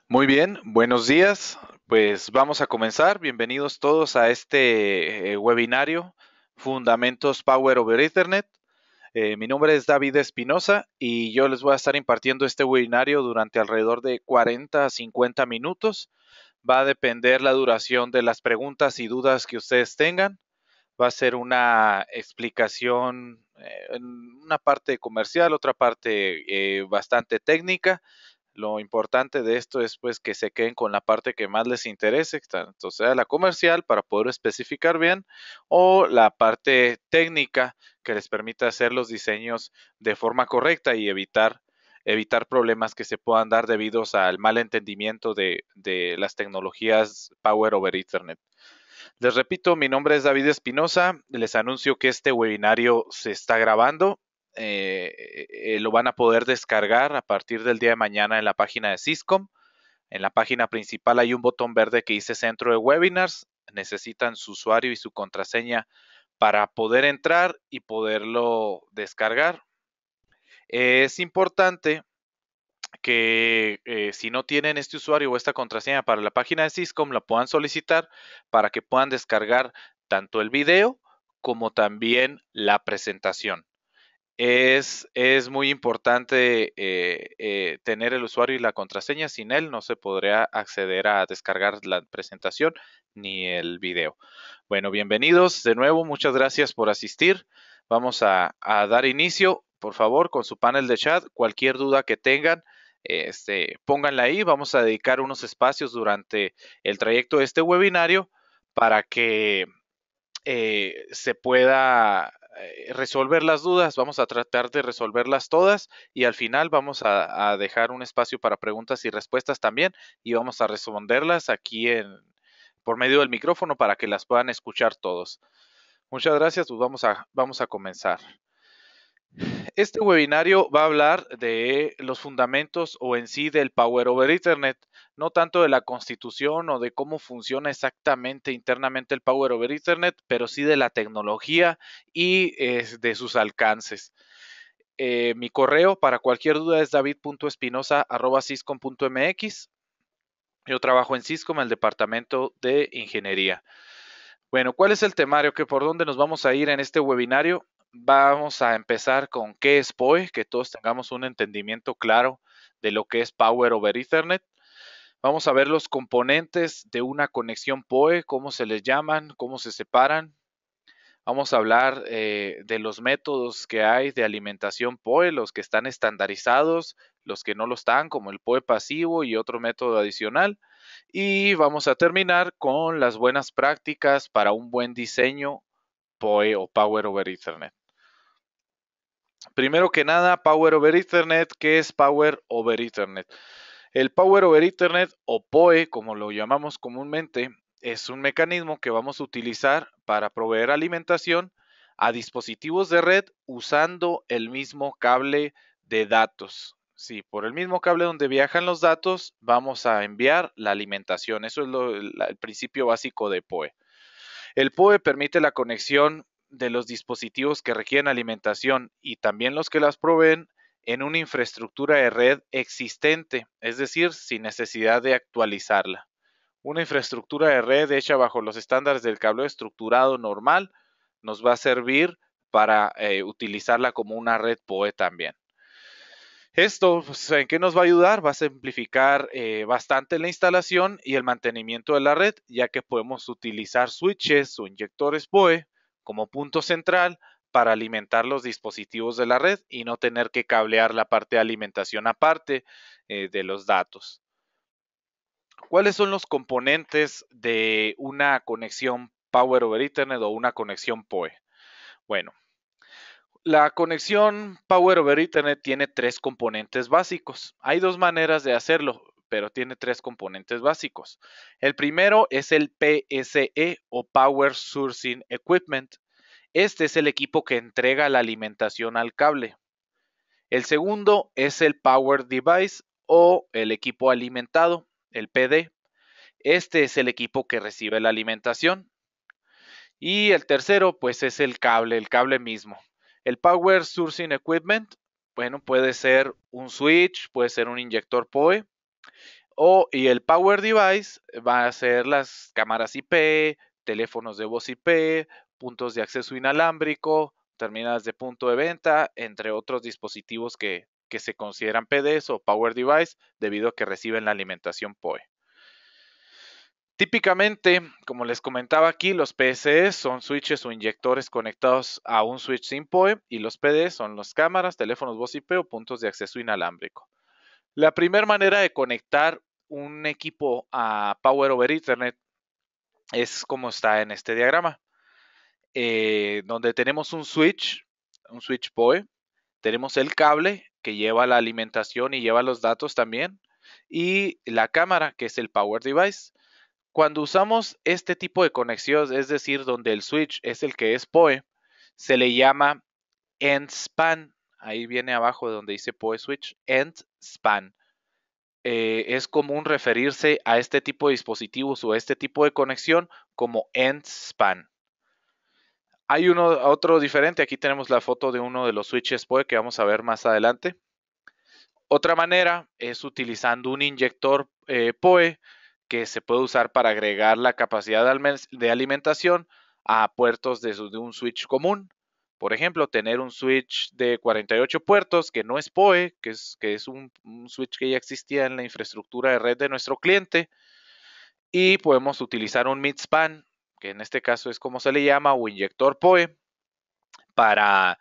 Muy bien, buenos días. Pues vamos a comenzar. Bienvenidos todos a este webinario, Fundamentos Power over Ethernet. Mi nombre es David Espinosa y yo les voy a estar impartiendo este webinario durante alrededor de 40 a 50 minutos. Va a depender la duración de las preguntas y dudas que ustedes tengan. Va a ser una explicación en una parte comercial, otra parte bastante técnica. Lo importante de esto es pues que se queden con la parte que más les interese, tanto sea la comercial para poder especificar bien o la parte técnica que les permita hacer los diseños de forma correcta y evitar problemas que se puedan dar debido al mal entendimiento de las tecnologías Power over Ethernet. Les repito, mi nombre es David Espinosa. Les anuncio que este webinario se está grabando. Lo van a poder descargar a partir del día de mañana en la página de Syscom. En la página principal hay un botón verde que dice Centro de Webinars. Necesitan su usuario y su contraseña para poder entrar y poderlo descargar. Es importante que si no tienen este usuario o esta contraseña para la página de Syscom, la puedan solicitar para que puedan descargar tanto el video como también la presentación. Es muy importante tener el usuario y la contraseña. Sin él no se podría acceder a descargar la presentación ni el video. Bueno, bienvenidos de nuevo. Muchas gracias por asistir. Vamos a dar inicio, por favor, con su panel de chat. Cualquier duda que tengan, pónganla ahí. Vamos a dedicar unos espacios durante el trayecto de este webinario para que se pueda resolver las dudas. Vamos a tratar de resolverlas todas y al final vamos a dejar un espacio para preguntas y respuestas también y vamos a responderlas aquí por medio del micrófono para que las puedan escuchar todos. Muchas gracias, pues vamos a comenzar. Este webinario va a hablar de los fundamentos o en sí del Power over Ethernet, no tanto de la constitución o de cómo funciona exactamente internamente el Power over Ethernet, pero sí de la tecnología y de sus alcances. Mi correo para cualquier duda es david.espinosa@syscom.mx. Yo trabajo en Syscom, el departamento de ingeniería. Bueno, ¿cuál es el temario? ¿Que por dónde nos vamos a ir en este webinario? Vamos a empezar con qué es PoE, que todos tengamos un entendimiento claro de lo que es Power over Ethernet. Vamos a ver los componentes de una conexión PoE, cómo se les llaman, cómo se separan. Vamos a hablar de los métodos que hay de alimentación PoE, los que están estandarizados, los que no lo están, como el PoE pasivo y otro método adicional. Y vamos a terminar con las buenas prácticas para un buen diseño PoE o Power over Ethernet. Primero que nada, Power over Ethernet. ¿Qué es Power over Ethernet? El Power over Ethernet o PoE, como lo llamamos comúnmente, es un mecanismo que vamos a utilizar para proveer alimentación a dispositivos de red usando el mismo cable de datos. Sí, por el mismo cable donde viajan los datos, vamos a enviar la alimentación. Eso es el principio básico de PoE. El PoE permite la conexión de los dispositivos que requieren alimentación y también los que las proveen en una infraestructura de red existente, es decir, sin necesidad de actualizarla. Una infraestructura de red hecha bajo los estándares del cableado estructurado normal nos va a servir para utilizarla como una red PoE también. Esto, pues, ¿en qué nos va a ayudar? Va a simplificar bastante la instalación y el mantenimiento de la red, ya que podemos utilizar switches o inyectores PoE como punto central para alimentar los dispositivos de la red y no tener que cablear la parte de alimentación aparte de los datos. ¿Cuáles son los componentes de una conexión Power over Ethernet o una conexión PoE? Bueno, la conexión Power over Ethernet tiene tres componentes básicos. Hay dos maneras de hacerlo, pero tiene tres componentes básicos. El primero es el PSE o Power Sourcing Equipment. Este es el equipo que entrega la alimentación al cable. El segundo es el Power Device o el equipo alimentado, el PD. Este es el equipo que recibe la alimentación. Y el tercero, pues es el cable mismo. El Power Sourcing Equipment, bueno, puede ser un switch, puede ser un inyector PoE Y el Power Device va a ser las cámaras IP, teléfonos de voz IP, puntos de acceso inalámbrico, terminales de punto de venta, entre otros dispositivos que se consideran PDs o Power Device debido a que reciben la alimentación PoE. Típicamente, como les comentaba aquí, los PSEs son switches o inyectores conectados a un switch sin PoE y los PDs son las cámaras, teléfonos voz IP o puntos de acceso inalámbrico. La primera manera de conectar un equipo a Power over Ethernet es como está en este diagrama, donde tenemos un switch PoE, tenemos el cable que lleva la alimentación y lleva los datos también, y la cámara que es el Power Device. Cuando usamos este tipo de conexión, es decir, donde el switch es el que es PoE, se le llama end span. Ahí viene abajo donde dice PoE switch, end span. Es común referirse a este tipo de dispositivos o a este tipo de conexión como end span. Hay otro diferente. Aquí tenemos la foto de uno de los switches PoE que vamos a ver más adelante. Otra manera es utilizando un inyector PoE que se puede usar para agregar la capacidad de alimentación a puertos de un switch común. Por ejemplo, tener un switch de 48 puertos que no es PoE, que es un switch que ya existía en la infraestructura de red de nuestro cliente. Y podemos utilizar un midspan, que en este caso es como se le llama, o inyector PoE, para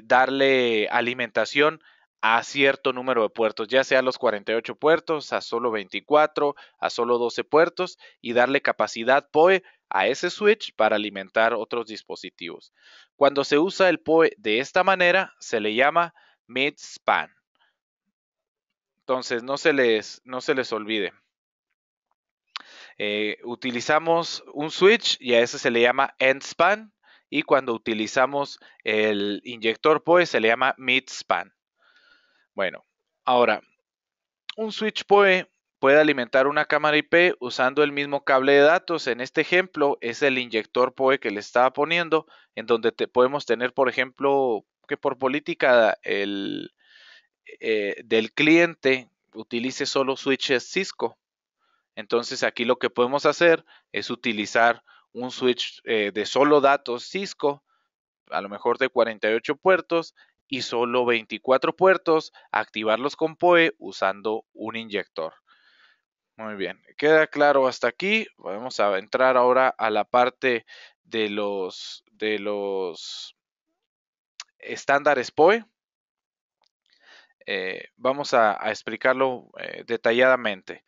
darle alimentación a cierto número de puertos, ya sea a los 48 puertos, a solo 24, a solo 12 puertos, y darle capacidad PoE a ese switch para alimentar otros dispositivos. Cuando se usa el PoE de esta manera, se le llama midspan. Entonces, no se les olvide. Utilizamos un switch y a ese se le llama end span, y cuando utilizamos el inyector PoE se le llama midspan. Bueno, ahora, un switch PoE puede alimentar una cámara IP usando el mismo cable de datos. En este ejemplo es el inyector PoE que le estaba poniendo, en donde podemos tener, por ejemplo, que por política del cliente utilice solo switches Cisco. Entonces aquí lo que podemos hacer es utilizar un switch de solo datos Cisco, a lo mejor de 48 puertos y solo 24 puertos, activarlos con PoE usando un inyector. Muy bien, queda claro hasta aquí. Vamos a entrar ahora a la parte de los estándares PoE. Vamos a explicarlo detalladamente.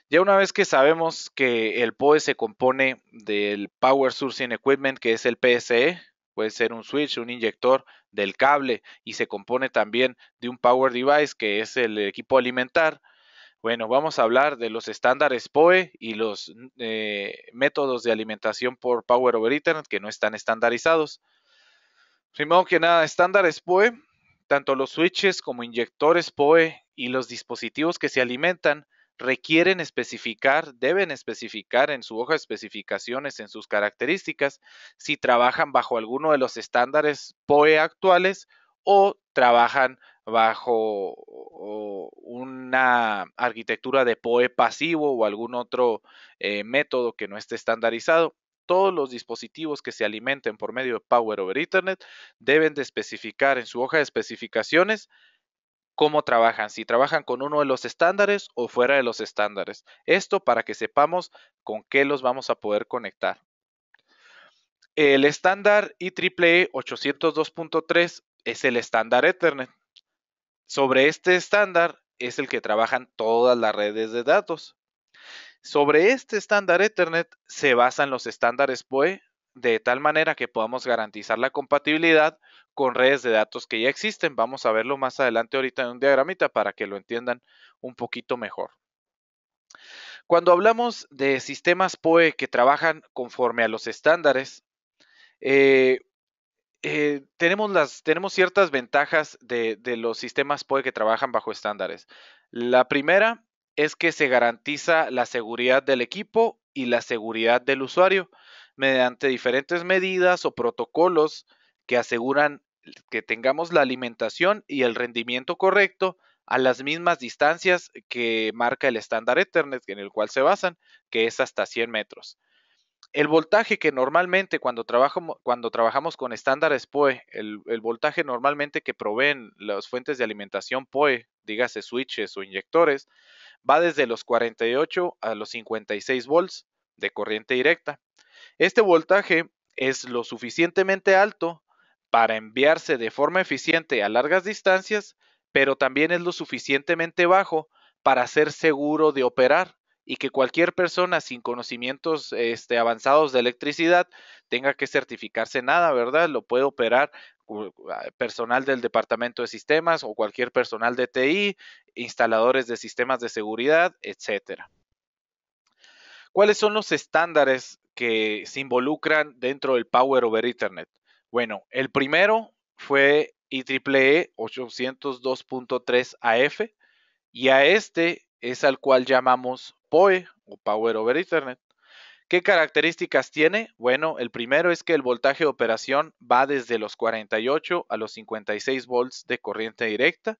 Ya una vez que sabemos que el PoE se compone del Power Sourcing Equipment, que es el PSE, puede ser un switch, un inyector, del cable, y se compone también de un Power Device, que es el equipo alimentar. Bueno, vamos a hablar de los estándares PoE y los métodos de alimentación por Power over Ethernet que no están estandarizados. Primero que nada, estándares PoE, tanto los switches como inyectores PoE y los dispositivos que se alimentan deben especificar en su hoja de especificaciones, en sus características, si trabajan bajo alguno de los estándares PoE actuales o trabajan bajo una arquitectura de PoE pasivo o algún otro método que no esté estandarizado. Todos los dispositivos que se alimenten por medio de Power over Ethernet deben de especificar en su hoja de especificaciones cómo trabajan, si trabajan con uno de los estándares o fuera de los estándares. Esto para que sepamos con qué los vamos a poder conectar. El estándar IEEE 802.3 es el estándar Ethernet. Sobre este estándar es el que trabajan todas las redes de datos. Sobre este estándar Ethernet se basan los estándares PoE de tal manera que podamos garantizar la compatibilidad con redes de datos que ya existen. Vamos a verlo más adelante ahorita en un diagramita para que lo entiendan un poquito mejor. Cuando hablamos de sistemas PoE que trabajan conforme a los estándares, tenemos ciertas ventajas de los sistemas PoE que trabajan bajo estándares. La primera es que se garantiza la seguridad del equipo y la seguridad del usuario mediante diferentes medidas o protocolos que aseguran que tengamos la alimentación y el rendimiento correcto a las mismas distancias que marca el estándar Ethernet en el cual se basan, que es hasta 100 metros. El voltaje que normalmente cuando trabajamos con estándares PoE, el voltaje normalmente que proveen las fuentes de alimentación PoE, dígase switches o inyectores, va desde los 48 a los 56 volts de corriente directa. Este voltaje es lo suficientemente alto para enviarse de forma eficiente a largas distancias, pero también es lo suficientemente bajo para ser seguro de operar y que cualquier persona sin conocimientos avanzados de electricidad tenga que certificarse nada, ¿verdad? Lo puede operar personal del departamento de sistemas o cualquier personal de TI, instaladores de sistemas de seguridad, etcétera. ¿Cuáles son los estándares que se involucran dentro del Power over Ethernet? Bueno, el primero fue IEEE 802.3 AF y a este es al cual llamamos PoE o Power over Ethernet. ¿Qué características tiene? Bueno, el primero es que el voltaje de operación va desde los 48 a los 56 volts de corriente directa.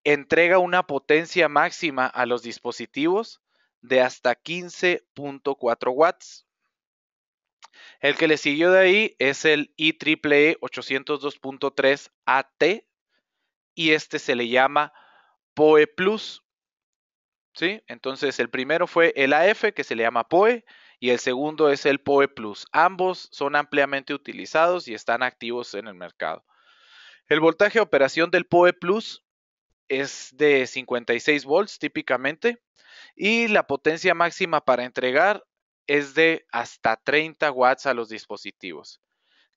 Entrega una potencia máxima a los dispositivos de hasta 15.4 watts. El que le siguió de ahí es el IEEE 802.3 AT y este se le llama PoE Plus. ¿Sí? Entonces el primero fue el AF que se le llama PoE y el segundo es el PoE Plus. Ambos son ampliamente utilizados y están activos en el mercado. El voltaje de operación del PoE Plus es de 56 volts típicamente y la potencia máxima para entregar es de hasta 30 watts a los dispositivos.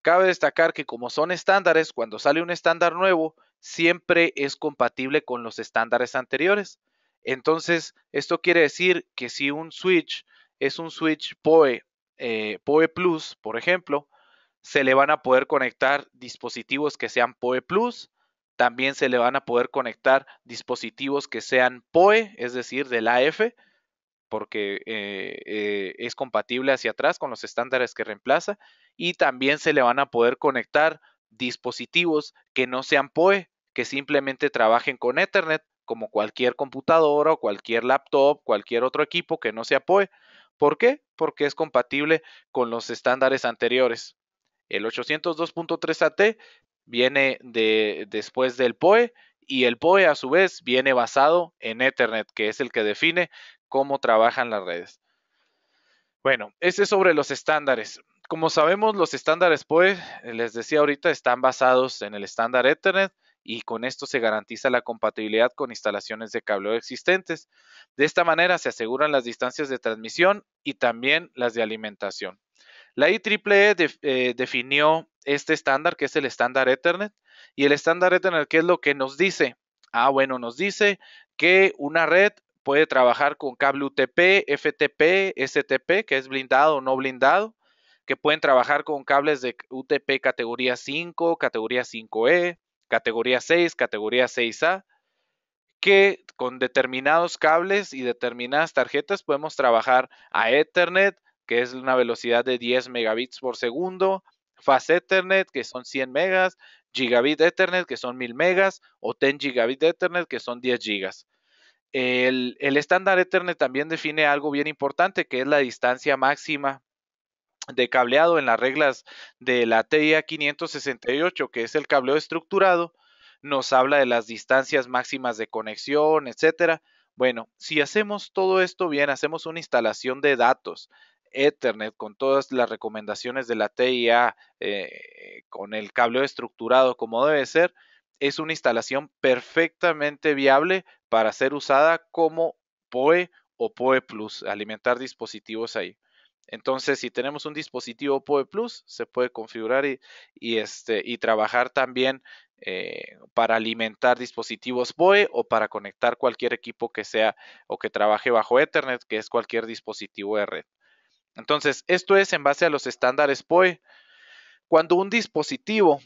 Cabe destacar que como son estándares, cuando sale un estándar nuevo, siempre es compatible con los estándares anteriores. Entonces, esto quiere decir que si un switch es un switch PoE, PoE Plus, por ejemplo, se le van a poder conectar dispositivos que sean PoE Plus, también se le van a poder conectar dispositivos que sean PoE, es decir, del AF, porque es compatible hacia atrás con los estándares que reemplaza, y también se le van a poder conectar dispositivos que no sean PoE, que simplemente trabajen con Ethernet, como cualquier computadora o cualquier laptop, cualquier otro equipo que no sea PoE. ¿Por qué? Porque es compatible con los estándares anteriores. El 802.3 AT viene después del PoE y el PoE a su vez viene basado en Ethernet, que es el que define cómo trabajan las redes. Bueno, ese es sobre los estándares. Como sabemos, los estándares PoE, les decía ahorita, están basados en el estándar Ethernet y con esto se garantiza la compatibilidad con instalaciones de cableo existentes. De esta manera se aseguran las distancias de transmisión y también las de alimentación. La IEEE definió este estándar, que es el estándar Ethernet, y el estándar Ethernet, ¿qué es lo que nos dice? Bueno, nos dice que una red puede trabajar con cable UTP, FTP, STP, que es blindado o no blindado, que pueden trabajar con cables de UTP categoría 5, categoría 5E, categoría 6, categoría 6A, que con determinados cables y determinadas tarjetas podemos trabajar a Ethernet, que es una velocidad de 10 megabits por segundo, Fast Ethernet, que son 100 megas, Gigabit Ethernet, que son 1000 megas, o 10 Gigabit Ethernet, que son 10 gigas. El estándar Ethernet también define algo bien importante, que es la distancia máxima de cableado en las reglas de la TIA 568, que es el cableo estructurado, nos habla de las distancias máximas de conexión, etcétera. Bueno, si hacemos todo esto bien, hacemos una instalación de datos Ethernet con todas las recomendaciones de la TIA, con el cableo estructurado como debe ser, es una instalación perfectamente viable para ser usada como PoE o PoE Plus, alimentar dispositivos ahí. Entonces, si tenemos un dispositivo PoE Plus, se puede configurar y trabajar también para alimentar dispositivos PoE o para conectar cualquier equipo que sea o que trabaje bajo Ethernet, que es cualquier dispositivo de red. Entonces, esto es en base a los estándares PoE. Cuando un dispositivo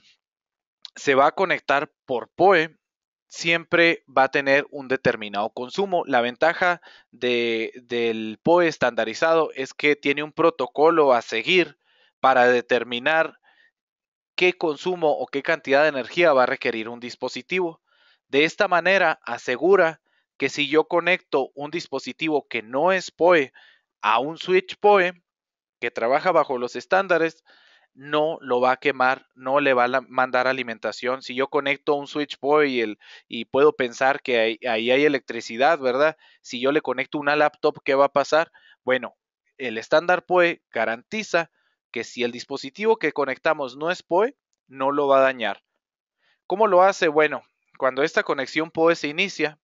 se va a conectar por PoE, siempre va a tener un determinado consumo. La ventaja del PoE estandarizado es que tiene un protocolo a seguir para determinar qué consumo o qué cantidad de energía va a requerir un dispositivo. De esta manera asegura que si yo conecto un dispositivo que no es PoE a un switch PoE que trabaja bajo los estándares, no lo va a quemar, no le va a mandar alimentación. Si yo conecto un switch PoE y puedo pensar que ahí hay electricidad, ¿verdad? Si yo le conecto una laptop, ¿qué va a pasar? Bueno, el estándar PoE garantiza que si el dispositivo que conectamos no es PoE, no lo va a dañar. ¿Cómo lo hace? Bueno, cuando esta conexión PoE se inicia,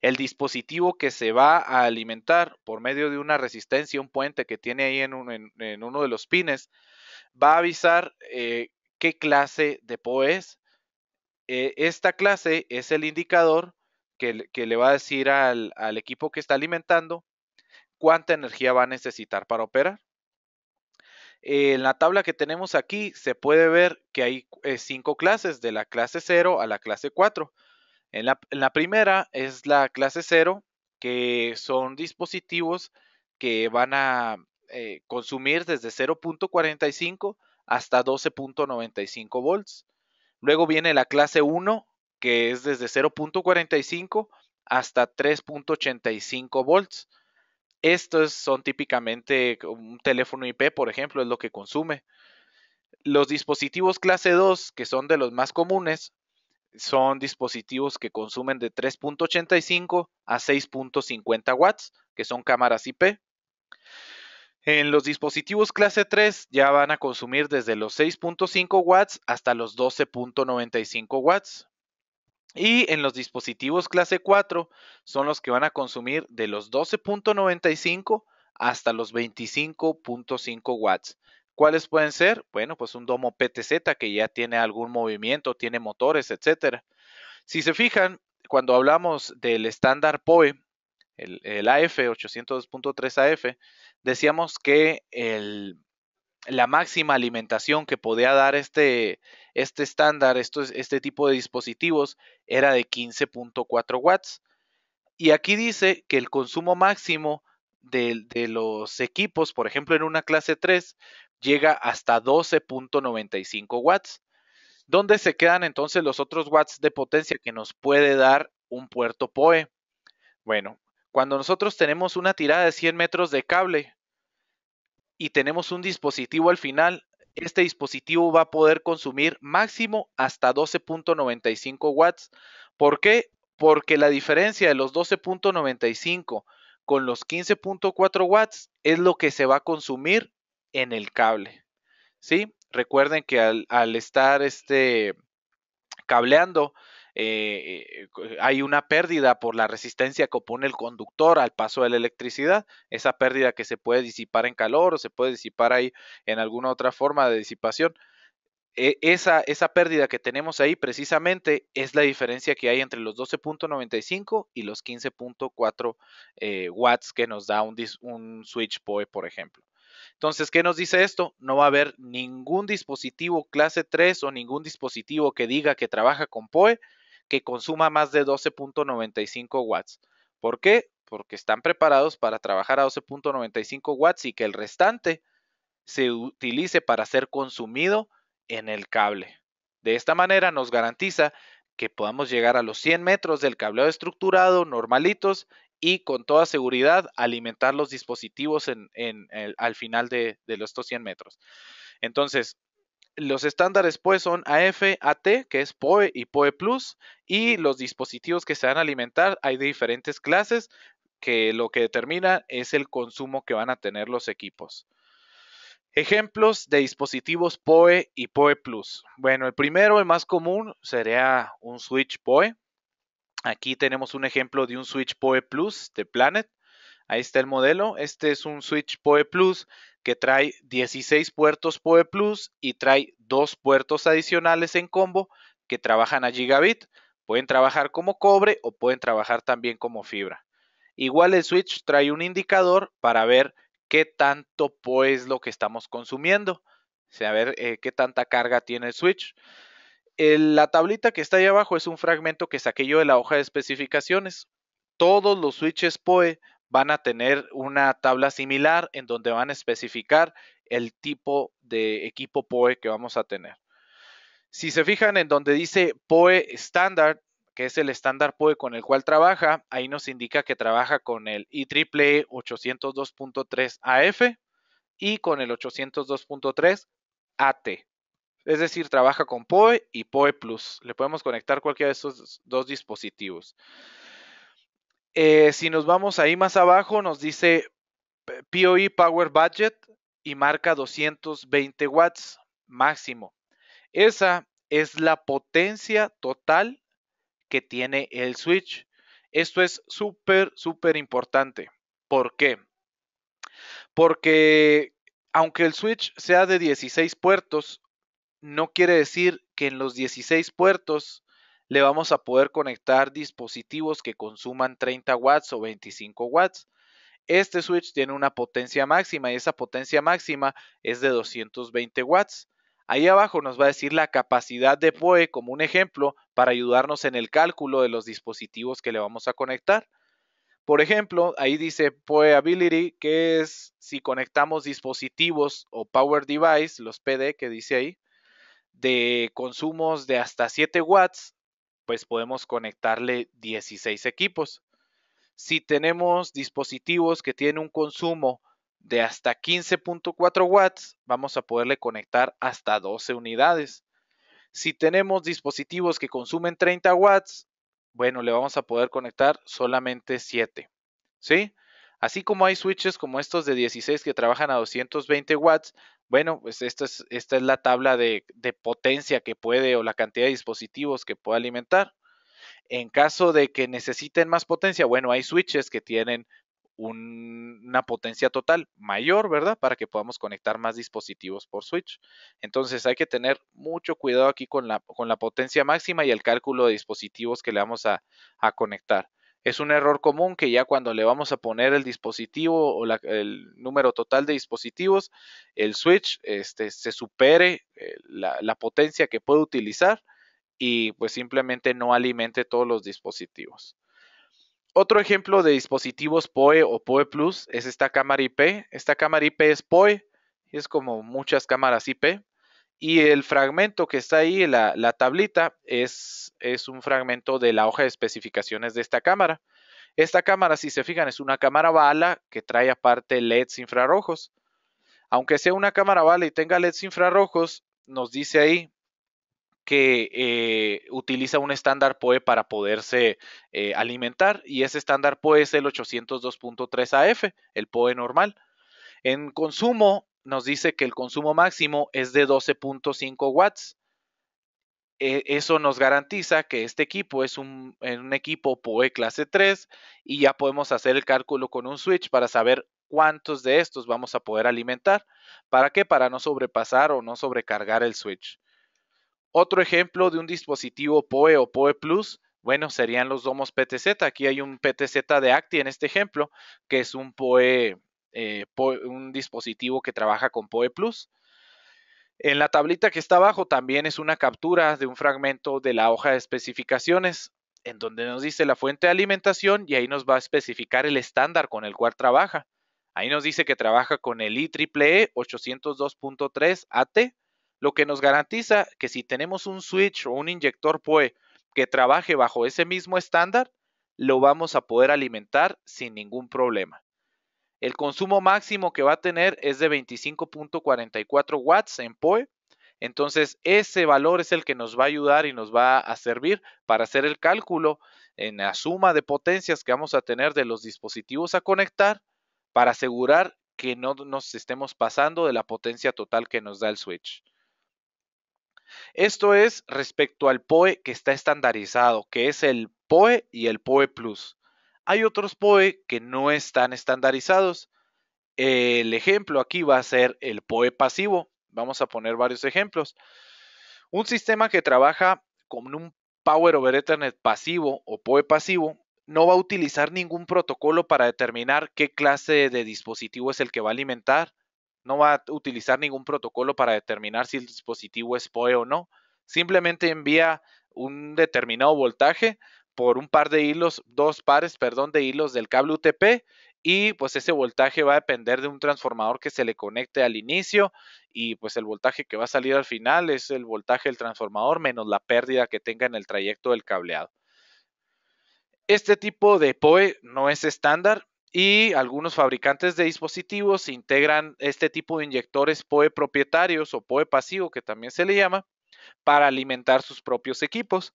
el dispositivo que se va a alimentar por medio de una resistencia, un puente que tiene ahí en uno de los pines, va a avisar qué clase de PoE es. Esta clase es el indicador que le va a decir al equipo que está alimentando cuánta energía va a necesitar para operar. En la tabla que tenemos aquí se puede ver que hay 5 clases, de la clase 0 a la clase 4. En la primera es la clase 0, que son dispositivos que van a consumir desde 0.45 hasta 12.95 volts. Luego viene la clase 1, que es desde 0.45 hasta 3.85 volts. Estos son típicamente un teléfono IP, por ejemplo, es lo que consume. Los dispositivos clase 2, que son de los más comunes, son dispositivos que consumen de 3.85 a 6.50 watts, que son cámaras IP. En los dispositivos clase 3 ya van a consumir desde los 6.5 watts hasta los 12.95 watts. Y en los dispositivos clase 4 son los que van a consumir de los 12.95 hasta los 25.5 watts. ¿Cuáles pueden ser? Bueno, pues un domo PTZ que ya tiene algún movimiento, tiene motores, etcétera. Si se fijan, cuando hablamos del estándar PoE, el AF 802.3 AF, decíamos que la máxima alimentación que podía dar este estándar, este tipo de dispositivos, era de 15.4 watts. Y aquí dice que el consumo máximo de los equipos, por ejemplo en una clase 3, llega hasta 12.95 watts. ¿Dónde se quedan entonces los otros watts de potencia que nos puede dar un puerto PoE? Bueno, cuando nosotros tenemos una tirada de 100 metros de cable y tenemos un dispositivo al final, este dispositivo va a poder consumir máximo hasta 12.95 watts. ¿Por qué? Porque la diferencia de los 12.95 con los 15.4 watts es lo que se va a consumir en el cable. ¿Sí? Recuerden que al estar cableando, hay una pérdida por la resistencia que opone el conductor al paso de la electricidad, esa pérdida que se puede disipar en calor o se puede disipar ahí en alguna otra forma de disipación. Esa pérdida que tenemos ahí precisamente es la diferencia que hay entre los 12.95 y los 15.4 watts que nos da un switch PoE, por ejemplo. Entonces, ¿qué nos dice esto? No va a haber ningún dispositivo clase 3 o ningún dispositivo que diga que trabaja con PoE que consuma más de 12.95 watts. ¿Por qué? Porque están preparados para trabajar a 12.95 watts y que el restante se utilice para ser consumido en el cable. De esta manera nos garantiza que podamos llegar a los 100 metros del cableado estructurado normalitos y con toda seguridad alimentar los dispositivos al final de estos 100 metros. Entonces, los estándares pues son AF, AT, que es PoE y PoE Plus, y los dispositivos que se van a alimentar hay de diferentes clases que lo que determina es el consumo que van a tener los equipos. Ejemplos de dispositivos PoE y PoE Plus. Bueno, el primero, el más común, sería un switch PoE. Aquí tenemos un ejemplo de un switch PoE Plus de Planet. Ahí está el modelo. Este es un switch PoE Plus que trae 16 puertos PoE Plus y trae 2 puertos adicionales en combo que trabajan a gigabit. Pueden trabajar como cobre o pueden trabajar también como fibra. Igual el switch trae un indicador para ver qué tanto PoE es lo que estamos consumiendo. O sea, a ver qué tanta carga tiene el switch. La tablita que está ahí abajo es un fragmento que saqué yo de la hoja de especificaciones. Todos los switches PoE van a tener una tabla similar en donde van a especificar el tipo de equipo PoE que vamos a tener. Si se fijan en donde dice PoE Standard, que es el estándar PoE con el cual trabaja, ahí nos indica que trabaja con el IEEE 802.3 AF y con el 802.3 AT. Es decir, trabaja con PoE y PoE Plus. Le podemos conectar cualquiera de estos dos dispositivos. Si nos vamos ahí más abajo, nos dice PoE Power Budget y marca 220 watts máximo. Esa es la potencia total que tiene el switch. Esto es súper importante. ¿Por qué? Porque aunque el switch sea de 16 puertos, no quiere decir que en los 16 puertos le vamos a poder conectar dispositivos que consuman 30 watts o 25 watts. Este switch tiene una potencia máxima y esa potencia máxima es de 220 watts. Ahí abajo nos va a decir la capacidad de PoE como un ejemplo para ayudarnos en el cálculo de los dispositivos que le vamos a conectar. Por ejemplo, ahí dice PoE Ability, que es si conectamos dispositivos o Power Device, los PD que dice ahí, de consumos de hasta 7 watts, pues podemos conectarle 16 equipos. Si tenemos dispositivos que tienen un consumo de hasta 15.4 watts, vamos a poderle conectar hasta 12 unidades. Si tenemos dispositivos que consumen 30 watts, bueno, le vamos a poder conectar solamente 7. ¿Sí? Así como hay switches como estos de 16 que trabajan a 220 watts, bueno, pues esta es la tabla de potencia que puede o la cantidad de dispositivos que puede alimentar. En caso de que necesiten más potencia, bueno, hay switches que tienen una potencia total mayor, ¿verdad? Para que podamos conectar más dispositivos por switch. Entonces hay que tener mucho cuidado aquí con la potencia máxima y el cálculo de dispositivos que le vamos a conectar. Es un error común que ya cuando le vamos a poner el dispositivo o el número total de dispositivos, el switch se supere la potencia que puede utilizar y pues simplemente no alimente todos los dispositivos. Otro ejemplo de dispositivos PoE o PoE Plus es esta cámara IP. Esta cámara IP es PoE, es como muchas cámaras IP. Y el fragmento que está ahí, la tablita, es un fragmento de la hoja de especificaciones de esta cámara. Esta cámara, si se fijan, es una cámara bala que trae aparte LEDs infrarrojos. Aunque sea una cámara bala y tenga LEDs infrarrojos, nos dice ahí que utiliza un estándar PoE para poderse alimentar y ese estándar PoE es el 802.3 AF, el PoE normal. En consumo nos dice que el consumo máximo es de 12.5 watts. Eso nos garantiza que este equipo es un equipo PoE clase 3 y ya podemos hacer el cálculo con un switch para saber cuántos de estos vamos a poder alimentar. ¿Para qué? Para no sobrepasar o no sobrecargar el switch. Otro ejemplo de un dispositivo PoE o PoE Plus, bueno, serían los domos PTZ. Aquí hay un PTZ de Acti en este ejemplo, que es un PoE, un dispositivo que trabaja con PoE Plus. En la tablita que está abajo también es una captura de un fragmento de la hoja de especificaciones, en donde nos dice la fuente de alimentación y ahí nos va a especificar el estándar con el cual trabaja. Ahí nos dice que trabaja con el IEEE 802.3 AT, lo que nos garantiza que si tenemos un switch o un inyector PoE que trabaje bajo ese mismo estándar, lo vamos a poder alimentar sin ningún problema. El consumo máximo que va a tener es de 25.44 watts en PoE. Entonces, ese valor es el que nos va a ayudar y nos va a servir para hacer el cálculo en la suma de potencias que vamos a tener de los dispositivos a conectar para asegurar que no nos estemos pasando de la potencia total que nos da el switch. Esto es respecto al PoE que está estandarizado, que es el PoE y el PoE Plus. Hay otros PoE que no están estandarizados. El ejemplo aquí va a ser el PoE pasivo. Vamos a poner varios ejemplos. Un sistema que trabaja con un Power over Ethernet pasivo o PoE pasivo no va a utilizar ningún protocolo para determinar qué clase de dispositivo es el que va a alimentar. No va a utilizar ningún protocolo para determinar si el dispositivo es PoE o no. Simplemente envía un determinado voltaje por un par de hilos, dos pares, perdón, de hilos del cable UTP y pues ese voltaje va a depender de un transformador que se le conecte al inicio y pues el voltaje que va a salir al final es el voltaje del transformador menos la pérdida que tenga en el trayecto del cableado. Este tipo de PoE no es estándar y algunos fabricantes de dispositivos integran este tipo de inyectores PoE propietarios o PoE pasivo, que también se le llama, para alimentar sus propios equipos.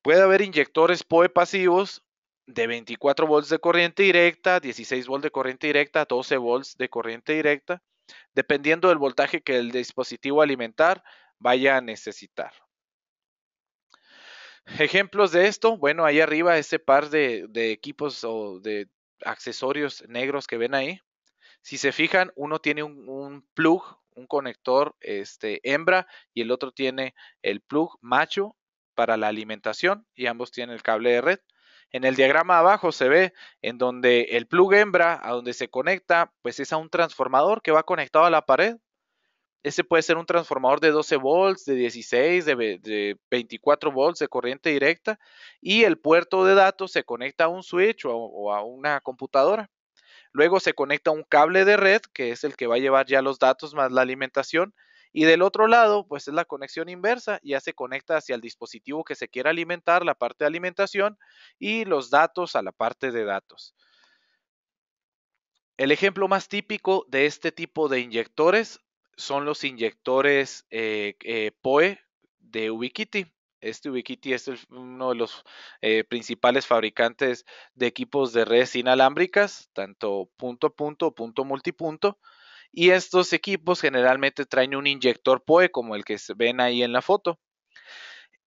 Puede haber inyectores PoE pasivos de 24 volts de corriente directa, 16 volts de corriente directa, 12 volts de corriente directa, dependiendo del voltaje que el dispositivo alimentar vaya a necesitar. Ejemplos de esto, bueno, ahí arriba ese par de equipos o de accesorios negros que ven ahí. Si se fijan, uno tiene un plug, un conector hembra, y el otro tiene el plug macho para la alimentación, y ambos tienen el cable de red. En el diagrama abajo se ve en donde el plug hembra, a donde se conecta, pues es a un transformador que va conectado a la pared. Ese puede ser un transformador de 12 volts, de 16, de 24 volts de corriente directa, y el puerto de datos se conecta a un switch o a una computadora. Luego se conecta un cable de red, que es el que va a llevar ya los datos más la alimentación. Y del otro lado, pues es la conexión inversa, ya se conecta hacia el dispositivo que se quiera alimentar, la parte de alimentación, y los datos a la parte de datos. El ejemplo más típico de este tipo de inyectores son los inyectores PoE de Ubiquiti. Ubiquiti es uno de los principales fabricantes de equipos de redes inalámbricas, tanto punto a punto o punto multipunto. Y estos equipos generalmente traen un inyector PoE como el que ven ahí en la foto.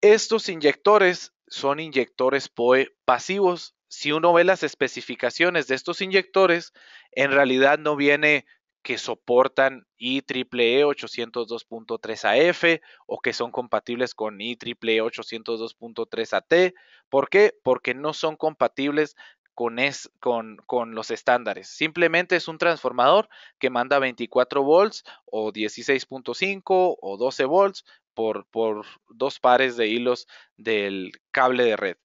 Estos inyectores son inyectores PoE pasivos. Si uno ve las especificaciones de estos inyectores, en realidad no viene que soportan IEEE 802.3AF o que son compatibles con IEEE 802.3AT. ¿Por qué? Porque no son compatibles con los estándares. Simplemente es un transformador que manda 24 volts o 16.5 o 12 volts por dos pares de hilos del cable de red.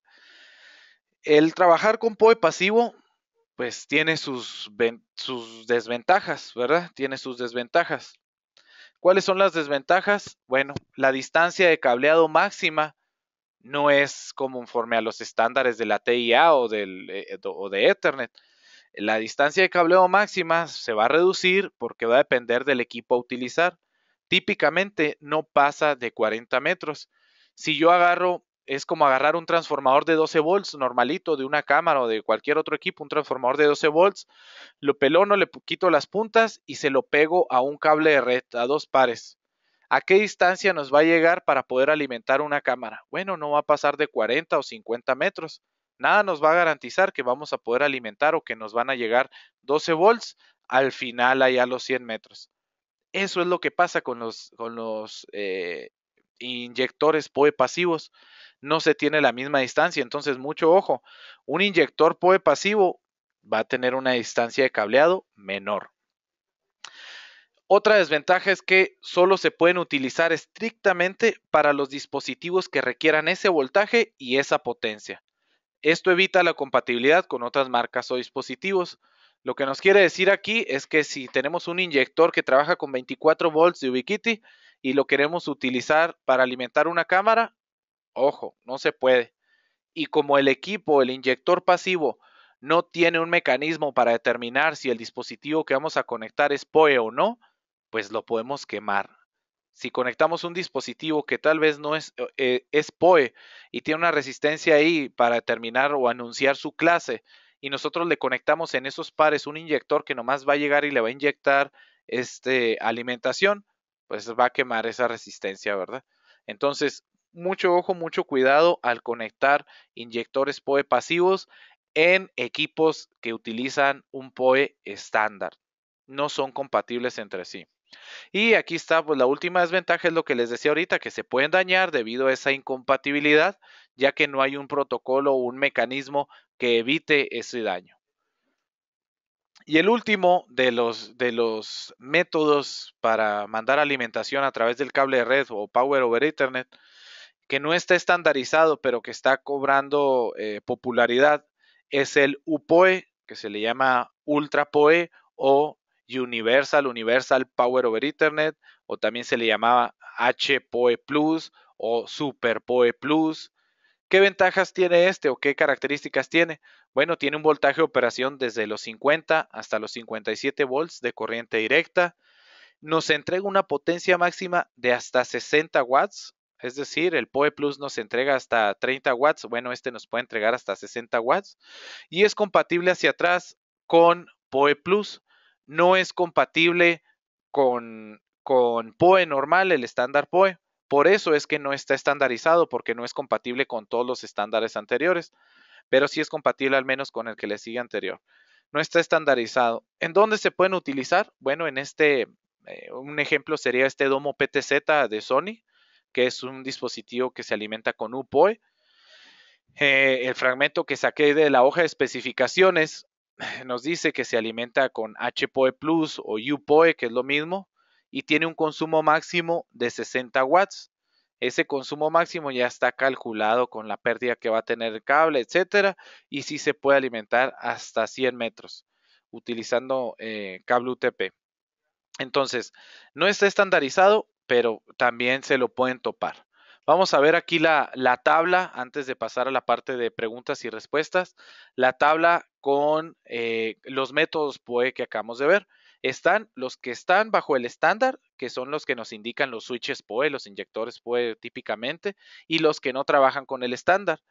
El trabajar con PoE pasivo, pues tiene sus desventajas, ¿verdad? Tiene sus desventajas. ¿Cuáles son las desventajas? Bueno, la distancia de cableado máxima no es conforme a los estándares de la TIA o de Ethernet. La distancia de cableado máxima se va a reducir porque va a depender del equipo a utilizar. Típicamente no pasa de 40 metros. Si yo agarro, es como agarrar un transformador de 12 volts normalito de una cámara o de cualquier otro equipo, un transformador de 12 volts, lo pelono, le quito las puntas y se lo pego a un cable de red, a dos pares. ¿A qué distancia nos va a llegar para poder alimentar una cámara? Bueno, no va a pasar de 40 o 50 metros. Nada nos va a garantizar que vamos a poder alimentar o que nos van a llegar 12 volts al final allá a los 100 metros. Eso es lo que pasa con los inyectores PoE pasivos. No se tiene la misma distancia, entonces mucho ojo. Un inyector PoE pasivo va a tener una distancia de cableado menor. Otra desventaja es que solo se pueden utilizar estrictamente para los dispositivos que requieran ese voltaje y esa potencia. Esto evita la compatibilidad con otras marcas o dispositivos. Lo que nos quiere decir aquí es que si tenemos un inyector que trabaja con 24 volts de Ubiquiti y lo queremos utilizar para alimentar una cámara, ojo, no se puede. Y como el equipo, el inyector pasivo, no tiene un mecanismo para determinar si el dispositivo que vamos a conectar es PoE o no, pues lo podemos quemar. Si conectamos un dispositivo que tal vez no es PoE y tiene una resistencia ahí para determinar o anunciar su clase y nosotros le conectamos en esos pares un inyector que nomás va a llegar y le va a inyectar alimentación, pues va a quemar esa resistencia, ¿verdad? Entonces, mucho ojo, mucho cuidado al conectar inyectores PoE pasivos en equipos que utilizan un PoE estándar. No son compatibles entre sí. Y aquí está, pues la última desventaja es lo que les decía ahorita, que se pueden dañar debido a esa incompatibilidad, ya que no hay un protocolo o un mecanismo que evite ese daño. Y el último de los métodos para mandar alimentación a través del cable de red o Power over Ethernet, que no está estandarizado, pero que está cobrando popularidad, es el UPoE, que se le llama Ultra PoE o Universal Power over Ethernet, o también se le llamaba HPoE Plus o Super PoE Plus. ¿Qué ventajas tiene este o qué características tiene? Bueno, tiene un voltaje de operación desde los 50 hasta los 57 volts de corriente directa. Nos entrega una potencia máxima de hasta 60 watts. Es decir, el PoE Plus nos entrega hasta 30 watts. Bueno, este nos puede entregar hasta 60 watts. Y es compatible hacia atrás con PoE Plus. No es compatible con PoE normal, el estándar PoE. Por eso es que no está estandarizado, porque no es compatible con todos los estándares anteriores, pero sí es compatible al menos con el que le sigue anterior. No está estandarizado. ¿En dónde se pueden utilizar? Bueno, un ejemplo sería este domo PTZ de Sony, que es un dispositivo que se alimenta con UPoE. El fragmento que saqué de la hoja de especificaciones nos dice que se alimenta con HPoE Plus o UPoE, que es lo mismo, y tiene un consumo máximo de 60 watts. Ese consumo máximo ya está calculado con la pérdida que va a tener el cable, etcétera, y sí se puede alimentar hasta 100 metros utilizando cable UTP. Entonces, no está estandarizado, pero también se lo pueden topar. Vamos a ver aquí la tabla antes de pasar a la parte de preguntas y respuestas. La tabla con los métodos PoE que acabamos de ver. Están los que están bajo el estándar, que son los que nos indican los switches PoE, los inyectores PoE típicamente, y los que no trabajan con el estándar.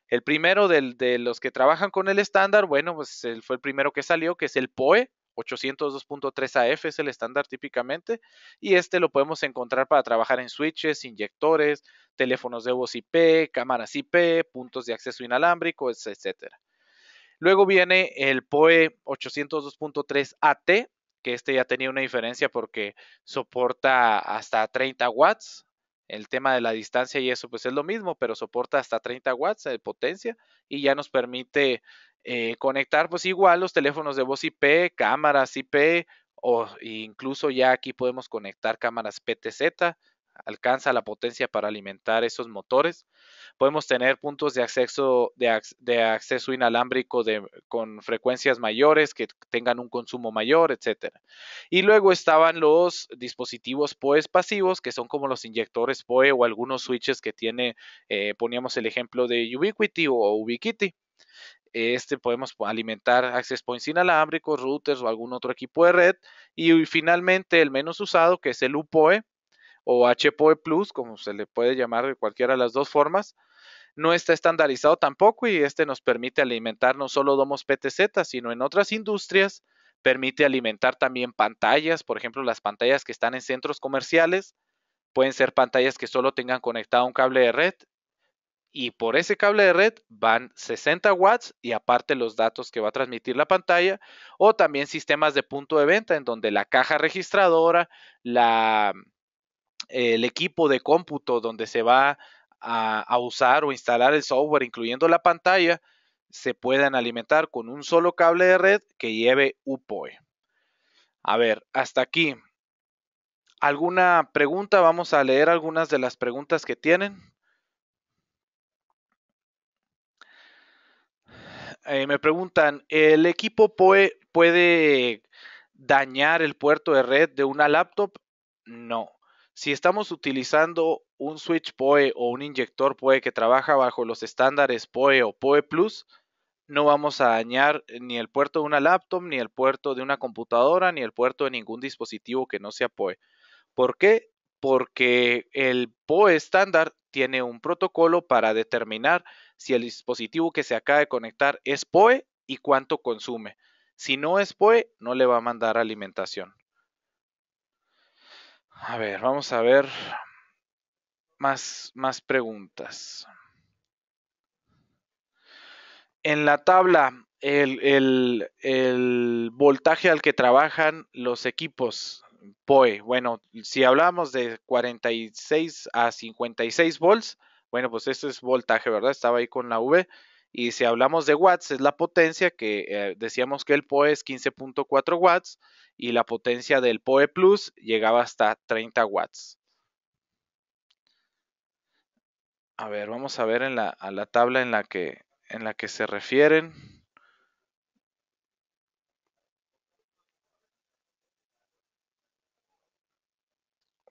El primero de los que trabajan con el estándar, bueno, pues fue el primero que salió, que es el PoE 802.3 AF, es el estándar típicamente, y este lo podemos encontrar para trabajar en switches, inyectores, teléfonos de voz IP, cámaras IP, puntos de acceso inalámbrico, etcétera. Luego viene el PoE 802.3 AT, que este ya tenía una diferencia porque soporta hasta 30 watts. El tema de la distancia y eso pues es lo mismo, pero soporta hasta 30 watts de potencia y ya nos permite conectar pues igual los teléfonos de voz IP, cámaras IP o incluso ya aquí podemos conectar cámaras PTZ, alcanza la potencia para alimentar esos motores. Podemos tener puntos de acceso inalámbrico con frecuencias mayores que tengan un consumo mayor, etcétera. Y luego estaban los dispositivos PoE pasivos, que son como los inyectores PoE o algunos switches que tiene, poníamos el ejemplo de Ubiquiti o Ubiquiti. Podemos alimentar access points inalámbricos, routers o algún otro equipo de red. Y finalmente el menos usado, que es el UPoE o HPoE Plus, como se le puede llamar de cualquiera de las dos formas, no está estandarizado tampoco y este nos permite alimentar no solo domos PTZ, sino en otras industrias permite alimentar también pantallas, por ejemplo, las pantallas que están en centros comerciales pueden ser pantallas que solo tengan conectado un cable de red y por ese cable de red van 60 watts y aparte los datos que va a transmitir la pantalla o también sistemas de punto de venta en donde la caja registradora, el equipo de cómputo donde se va a usar o instalar el software, incluyendo la pantalla, se puedan alimentar con un solo cable de red que lleve UPoE. A ver, hasta aquí. ¿Alguna pregunta? Vamos a leer algunas de las preguntas que tienen. Me preguntan, ¿el equipo PoE puede dañar el puerto de red de una laptop? No. Si estamos utilizando un switch PoE o un inyector PoE que trabaja bajo los estándares PoE o PoE Plus, no vamos a dañar ni el puerto de una laptop, ni el puerto de una computadora, ni el puerto de ningún dispositivo que no sea PoE. ¿Por qué? Porque el PoE estándar tiene un protocolo para determinar si el dispositivo que se acaba de conectar es PoE y cuánto consume. Si no es PoE, no le va a mandar alimentación. A ver, vamos a ver más preguntas. En la tabla, el voltaje al que trabajan los equipos PoE. Bueno, si hablamos de 46 a 56 volts, bueno, pues eso es voltaje, ¿verdad? Estaba ahí con la V. Y si hablamos de watts, es la potencia que decíamos que el PoE es 15.4 watts y la potencia del PoE Plus llegaba hasta 30 watts. A ver, vamos a ver a la tabla en la que se refieren.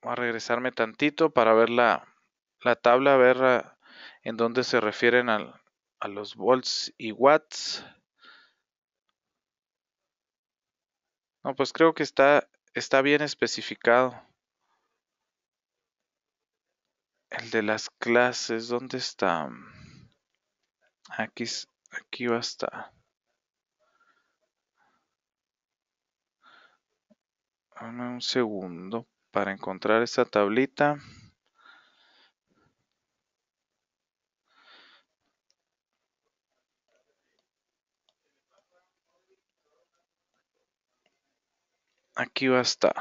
Voy a regresarme tantito para ver la tabla, a ver en donde se refieren a los volts y watts. No, pues creo que está bien especificado. El de las clases, ¿dónde está? Aquí va a estar. Dame un segundo para encontrar esa tablita. Aquí va a estar.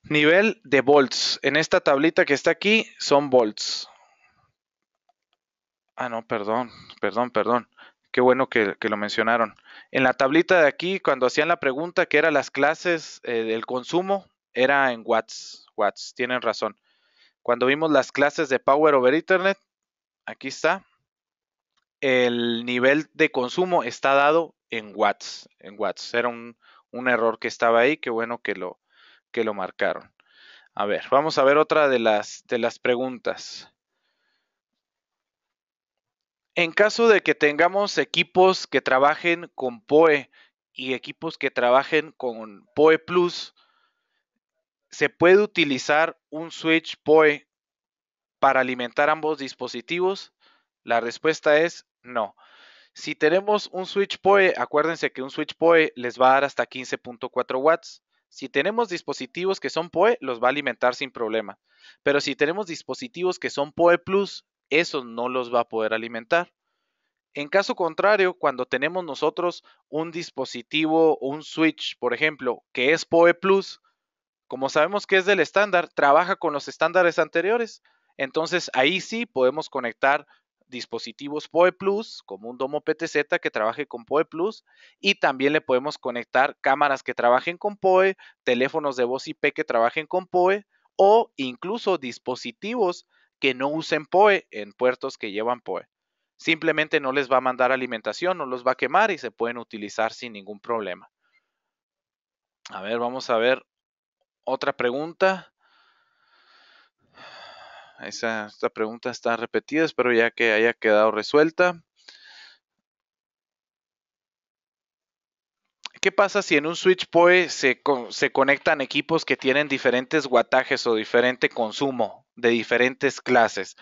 Nivel de volts. En esta tablita que está aquí son volts. Ah, no, perdón. Qué bueno que lo mencionaron. En la tablita de aquí, cuando hacían la pregunta que eran las clases del consumo, era en watts. Watts, tienen razón. Cuando vimos las clases de Power over Ethernet, aquí está. El nivel de consumo está dado en watts. En watts. Era un error que estaba ahí. Qué bueno que lo marcaron. A ver, vamos a ver otra de las preguntas. En caso de que tengamos equipos que trabajen con PoE y equipos que trabajen con PoE Plus, ¿se puede utilizar un switch PoE para alimentar ambos dispositivos? La respuesta es no. Si tenemos un switch PoE, acuérdense que un switch PoE les va a dar hasta 15.4 watts. Si tenemos dispositivos que son PoE, los va a alimentar sin problema. Pero si tenemos dispositivos que son PoE Plus, esos no los va a poder alimentar. En caso contrario, cuando tenemos nosotros un dispositivo o un switch, por ejemplo, que es PoE Plus, como sabemos que es del estándar, trabaja con los estándares anteriores. Entonces ahí sí podemos conectar dispositivos PoE Plus, como un Domo PTZ que trabaje con PoE Plus, y también le podemos conectar cámaras que trabajen con PoE, teléfonos de voz IP que trabajen con PoE, o incluso dispositivos que no usen PoE en puertos que llevan PoE. Simplemente no les va a mandar alimentación, no los va a quemar y se pueden utilizar sin ningún problema. A ver, vamos a ver otra pregunta. Esta pregunta está repetida, espero ya que haya quedado resuelta. ¿Qué pasa si en un switch PoE se conectan equipos que tienen diferentes wattajes o diferente consumo de diferentes clases?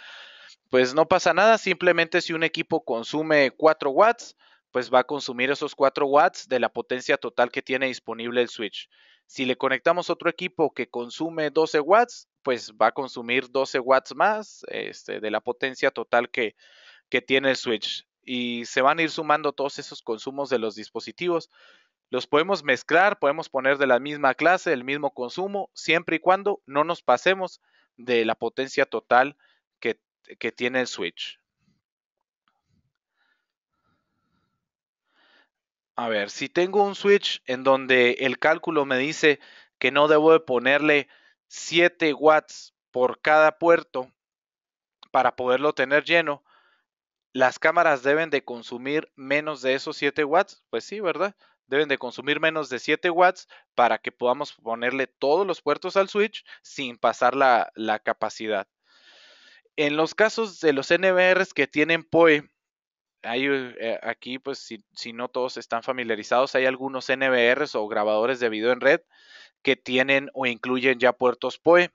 Pues no pasa nada, simplemente si un equipo consume 4 watts, pues va a consumir esos 4 watts de la potencia total que tiene disponible el switch. Si le conectamos otro equipo que consume 12 watts, pues va a consumir 12 watts más de la potencia total que tiene el switch. Y se van a ir sumando todos esos consumos de los dispositivos. Los podemos mezclar, podemos poner de la misma clase, el mismo consumo, siempre y cuando no nos pasemos de la potencia total que tiene el switch. A ver, si tengo un switch en donde el cálculo me dice que no debo de ponerle 7 watts por cada puerto para poderlo tener lleno, ¿las cámaras deben de consumir menos de esos 7 watts? Pues sí, ¿verdad? Deben de consumir menos de 7 watts para que podamos ponerle todos los puertos al switch sin pasar la capacidad. En los casos de los NVRs que tienen PoE, aquí, pues, si no todos están familiarizados, hay algunos NVRs o grabadores de video en red que tienen o incluyen ya puertos PoE.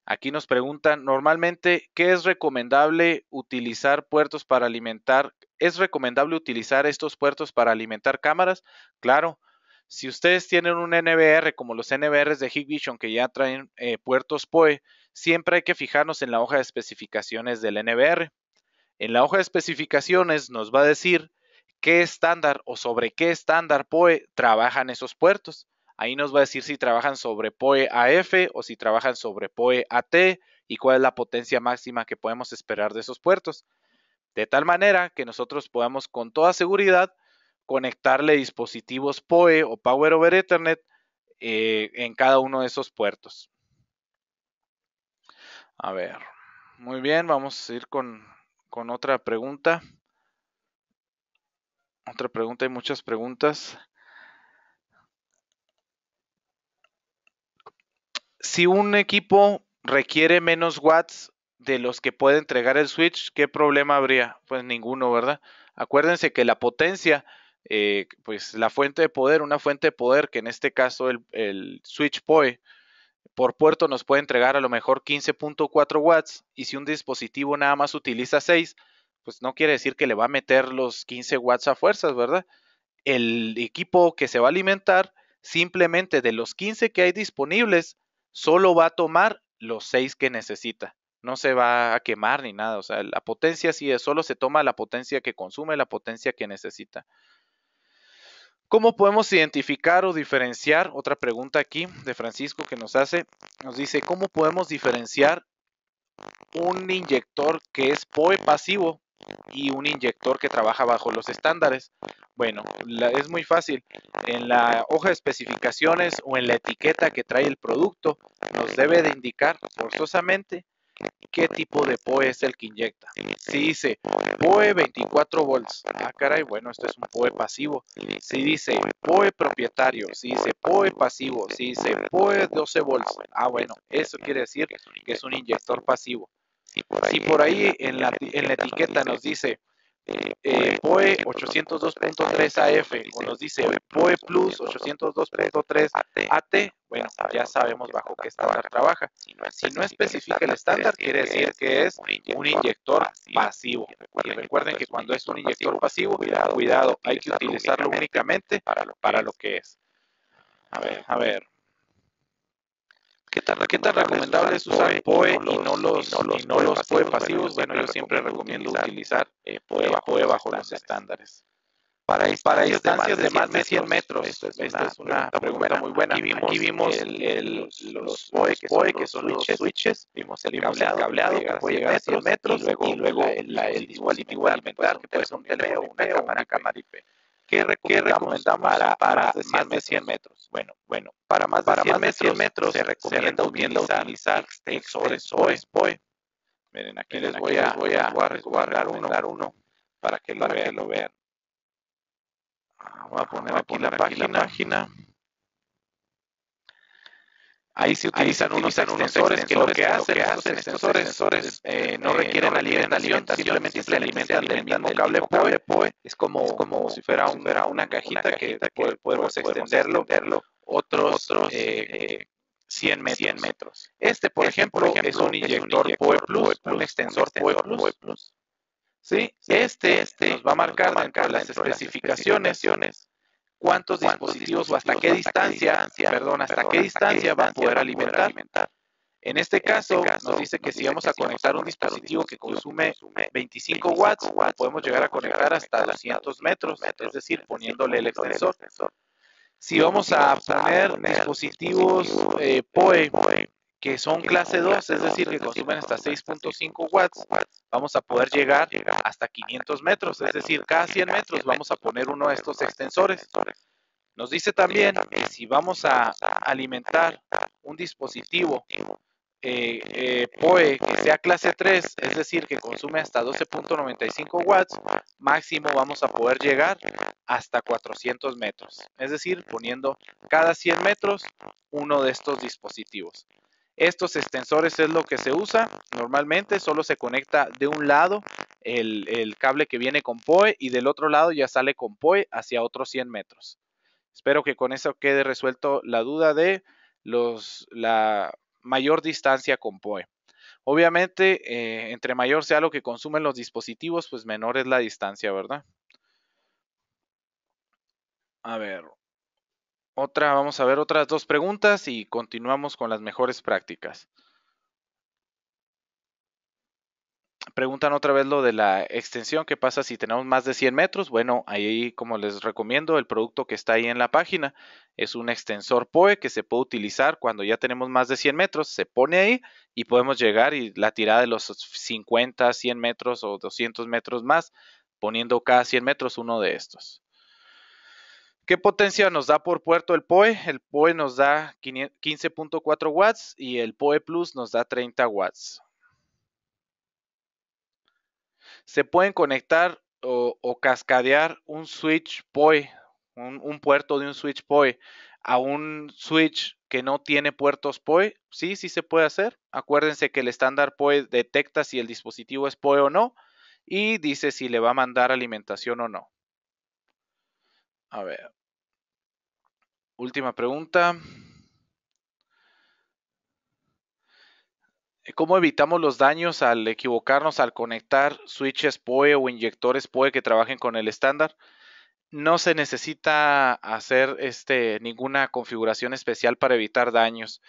Aquí nos preguntan, normalmente, ¿qué es recomendable utilizar puertos para alimentar? ¿Es recomendable utilizar estos puertos para alimentar cámaras? Claro, si ustedes tienen un NVR como los NVRs de Hikvision que ya traen puertos PoE, siempre hay que fijarnos en la hoja de especificaciones del NVR. En la hoja de especificaciones nos va a decir qué estándar o sobre qué estándar PoE trabajan esos puertos. Ahí nos va a decir si trabajan sobre PoE AF o si trabajan sobre PoE AT y cuál es la potencia máxima que podemos esperar de esos puertos. De tal manera que nosotros podamos con toda seguridad conectarle dispositivos PoE o Power over Ethernet en cada uno de esos puertos. A ver, muy bien, vamos a ir con otra pregunta. Otra pregunta, hay muchas preguntas. Si un equipo requiere menos watts de los que puede entregar el switch, ¿qué problema habría? Pues ninguno, ¿verdad? Acuérdense que la potencia, pues la fuente de poder, una fuente de poder que en este caso el switch PoE por puerto nos puede entregar a lo mejor 15.4 watts, y si un dispositivo nada más utiliza 6, pues no quiere decir que le va a meter los 15 watts a fuerzas, ¿verdad? El equipo que se va a alimentar, simplemente de los 15 que hay disponibles, solo va a tomar los 6 que necesita. No se va a quemar ni nada. O sea, la potencia sí es, solo se toma la potencia que consume, la potencia que necesita. ¿Cómo podemos identificar o diferenciar? Otra pregunta aquí de Francisco que nos hace. Nos dice, ¿cómo podemos diferenciar un inyector que es PoE pasivo y un inyector que trabaja bajo los estándares? Bueno, es muy fácil. En la hoja de especificaciones o en la etiqueta que trae el producto nos debe de indicar forzosamente qué tipo de PoE es el que inyecta. Si dice PoE 24 volts, ah caray, bueno, esto es un PoE pasivo. Si dice PoE propietario, si dice PoE pasivo, si dice PoE 12 volts, ah bueno, eso quiere decir que es un inyector pasivo. Si por ahí en la etiqueta nos dice PoE 802.3 AF o nos dice PoE Plus 802.3 AT, bueno, ya sabemos bajo qué estándar trabaja. Si no especifica el estándar, quiere decir que es un inyector pasivo. Y recuerden que cuando es un inyector pasivo, cuidado, hay que utilizarlo únicamente para lo que es. A ver. ¿Qué tan recomendable es usar PoE y no los PoE pasivos? Bueno, yo siempre recomiendo utilizar PoE bajo los estándares. Para distancias de más de 100 metros, esta es una pregunta muy buena. Aquí vimos los PoE que son los switches, vimos el cableado que puede llegar a 100 metros y luego el dispositivo alimentar que puede ser un TV o una cámara IP. ¿Qué recomendamos para más de 100 metros? Bueno, para más de 100 metros se recomienda utilizar extensores PoE. Miren, aquí les voy a recomendar uno para que lo vean. Voy a poner aquí la página. Ahí se utilizan unos extensores que lo que hacen estos extensores no requieren alimentación, simplemente se alimentan del mismo cable PoE. Es como si fuera una cajita que podemos extenderlo otros 100 metros. Este, por ejemplo, es un inyector PoE Plus, un extensor PoE Plus. ¿Sí? Este nos va a marcar dentro de las especificaciones cuántos dispositivos o hasta qué distancia va a poder alimentar. En este caso, nos dice que si vamos a conectar un dispositivo que consume 25 watts, podemos llegar a conectar hasta 200 metros, es decir, poniéndole el extensor. Si vamos a poner dispositivos PoE que son clase 2, es decir, que consumen hasta 6.5 watts, vamos a poder llegar hasta 500 metros, es decir, cada 100 metros vamos a poner uno de estos extensores. Nos dice también que si vamos a alimentar un dispositivo PoE que sea clase 3, es decir, que consume hasta 12.95 watts, máximo vamos a poder llegar hasta 400 metros, es decir, poniendo cada 100 metros uno de estos dispositivos. Estos extensores es lo que se usa. Normalmente solo se conecta de un lado el cable que viene con PoE y del otro lado ya sale con PoE hacia otros 100 metros. Espero que con eso quede resuelto la duda de la mayor distancia con PoE. Obviamente, entre mayor sea lo que consumen los dispositivos, pues menor es la distancia, ¿verdad? A ver, vamos a ver otras dos preguntas y continuamos con las mejores prácticas. Preguntan otra vez lo de la extensión, ¿qué pasa si tenemos más de 100 metros? Bueno, ahí como les recomiendo, el producto que está ahí en la página es un extensor PoE que se puede utilizar cuando ya tenemos más de 100 metros, se pone ahí y podemos llegar y la tirada de los 50, 100 metros o 200 metros más, poniendo cada 100 metros uno de estos. ¿Qué potencia nos da por puerto el PoE? El PoE nos da 15.4 watts y el PoE Plus nos da 30 watts. Se pueden conectar o cascadear un switch PoE, un puerto de un switch PoE a un switch que no tiene puertos PoE, sí se puede hacer. Acuérdense que el estándar PoE detecta si el dispositivo es PoE o no y dice si le va a mandar alimentación o no. A ver, última pregunta. ¿Cómo evitamos los daños al equivocarnos al conectar switches PoE o inyectores PoE que trabajen con el estándar? No se necesita hacer ninguna configuración especial para evitar daños.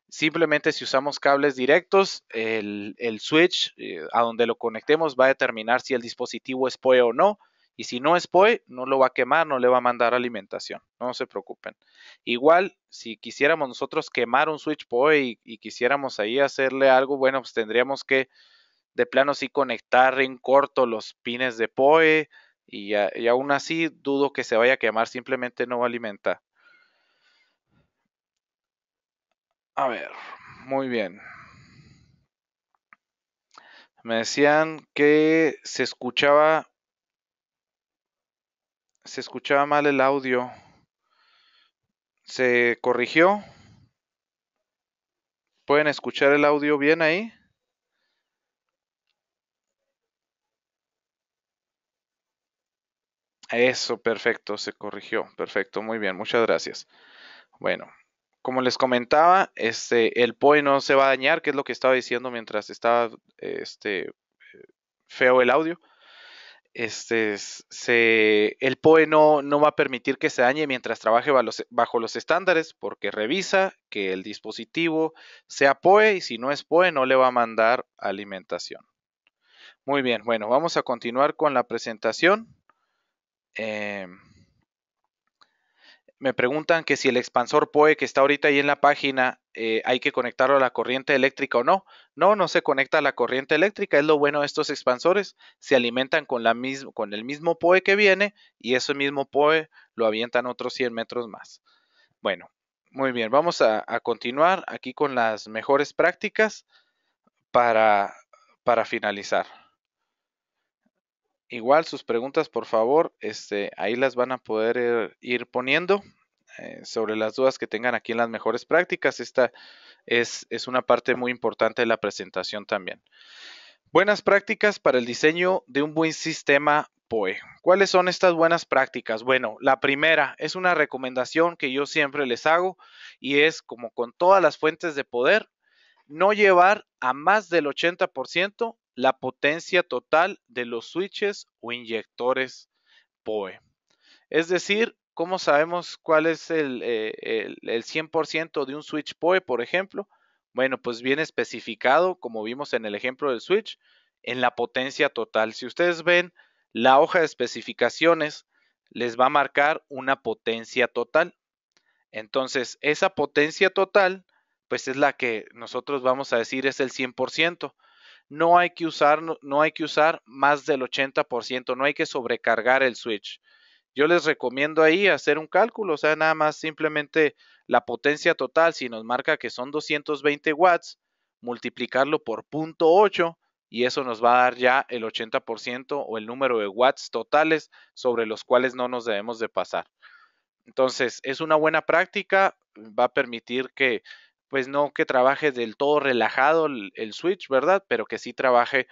Simplemente si usamos cables directos, el switch a donde lo conectemos va a determinar si el dispositivo es PoE o no. Y si no es PoE, no lo va a quemar, no le va a mandar alimentación. No se preocupen. Igual, si quisiéramos nosotros quemar un switch PoE y quisiéramos ahí hacerle algo, bueno, pues tendríamos que de plano sí conectar en corto los pines de PoE y aún así dudo que se vaya a quemar, simplemente no va a alimentar. A ver, muy bien. Me decían que se escuchaba mal el audio. ¿Se corrigió? ¿Pueden escuchar el audio bien ahí? Eso, perfecto, se corrigió. Perfecto, muy bien, muchas gracias. Bueno, como les comentaba, el PoE no se va a dañar, que es lo que estaba diciendo mientras estaba feo el audio. El PoE no va a permitir que se dañe mientras trabaje bajo los estándares, porque revisa que el dispositivo sea PoE y si no es PoE no le va a mandar alimentación. Muy bien, bueno, vamos a continuar con la presentación. Me preguntan que si el expansor PoE que está ahorita ahí en la página hay que conectarlo a la corriente eléctrica o no. No se conecta a la corriente eléctrica. Es lo bueno de estos expansores. Se alimentan con el mismo PoE que viene y ese mismo PoE lo avientan otros 100 metros más. Bueno, muy bien. Vamos a continuar aquí con las mejores prácticas para, para finalizar. Igual sus preguntas, por favor, ahí las van a poder ir poniendo. Sobre las dudas que tengan aquí en las mejores prácticas. Esta es una parte muy importante de la presentación también. Buenas prácticas para el diseño de un buen sistema PoE. ¿Cuáles son estas buenas prácticas? Bueno, la primera es una recomendación que yo siempre les hago y es como con todas las fuentes de poder, no llevar a más del 80% la potencia total de los switches o inyectores PoE. Es decir, ¿cómo sabemos cuál es el 100% de un switch PoE, por ejemplo? Bueno, pues viene especificado, como vimos en el ejemplo del switch, en la potencia total. Si ustedes ven la hoja de especificaciones, les va a marcar una potencia total. Entonces, esa potencia total, pues es la que nosotros vamos a decir es el 100%. No hay que usar más del 80%, no hay que sobrecargar el switch. Yo les recomiendo ahí hacer un cálculo, o sea, nada más simplemente la potencia total, si nos marca que son 220 watts, multiplicarlo por 0.8 y eso nos va a dar ya el 80% o el número de watts totales sobre los cuales no nos debemos de pasar. Entonces, es una buena práctica, va a permitir que, pues no que trabaje del todo relajado el switch, ¿verdad? Pero que sí trabaje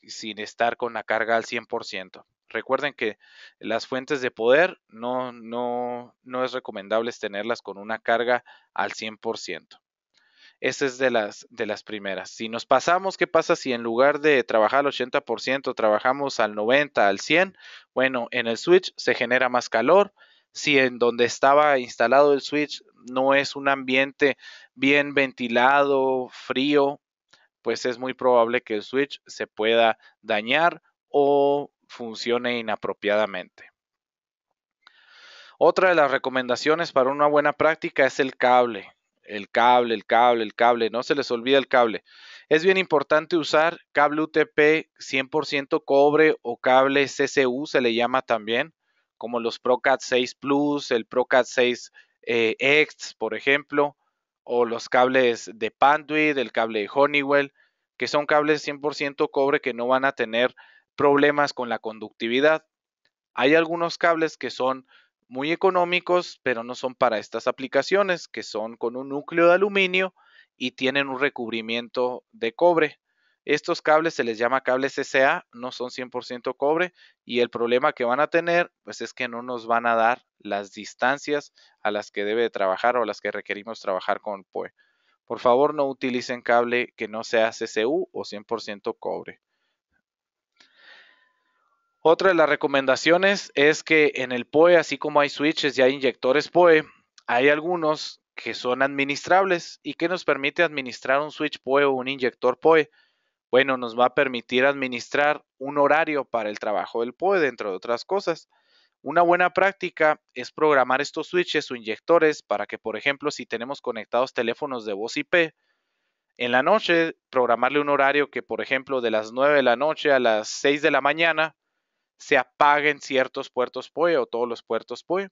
sin estar con la carga al 100%. Recuerden que las fuentes de poder no es recomendable tenerlas con una carga al 100%. Esa es de las primeras. Si nos pasamos, ¿qué pasa si en lugar de trabajar al 80% trabajamos al 90, al 100? Bueno, en el switch se genera más calor. Si en donde estaba instalado el switch no es un ambiente bien ventilado, frío, pues es muy probable que el switch se pueda dañar o funcione inapropiadamente. Otra de las recomendaciones para una buena práctica es el cable. El cable. No se les olvide el cable. Es bien importante usar cable UTP 100% cobre o cable CCU, se le llama también, como los ProCat 6 Plus, el ProCat 6 X, por ejemplo, o los cables de Panduit, el cable de Honeywell, que son cables 100% cobre que no van a tener problemas con la conductividad. Hay algunos cables que son muy económicos, pero no son para estas aplicaciones, que son con un núcleo de aluminio y tienen un recubrimiento de cobre. Estos cables se les llama cables SA, no son 100% cobre, y el problema que van a tener pues es que no nos van a dar las distancias a las que debe trabajar o a las que requerimos trabajar con PoE. Por favor, no utilicen cable que no sea CCU o 100% cobre. Otra de las recomendaciones es que en el PoE, así como hay switches y hay inyectores PoE, hay algunos que son administrables. ¿Y que nos permite administrar un switch PoE o un inyector PoE? Bueno, nos va a permitir administrar un horario para el trabajo del PoE, dentro de otras cosas. Una buena práctica es programar estos switches o inyectores para que, por ejemplo, si tenemos conectados teléfonos de voz IP, en la noche programarle un horario que, por ejemplo, de las 9 de la noche a las 6 de la mañana se apaguen ciertos puertos PoE o todos los puertos PoE.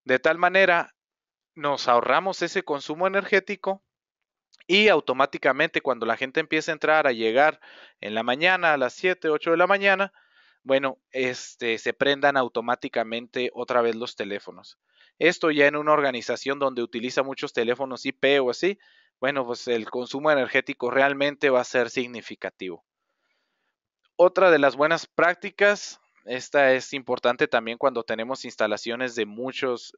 De tal manera, nos ahorramos ese consumo energético y automáticamente cuando la gente empiece a entrar, a llegar en la mañana a las 7, 8 de la mañana, bueno, se prendan automáticamente otra vez los teléfonos. Esto ya en una organización donde utiliza muchos teléfonos IP o así, bueno, pues el consumo energético realmente va a ser significativo. Otra de las buenas prácticas, esta es importante también cuando tenemos instalaciones de muchos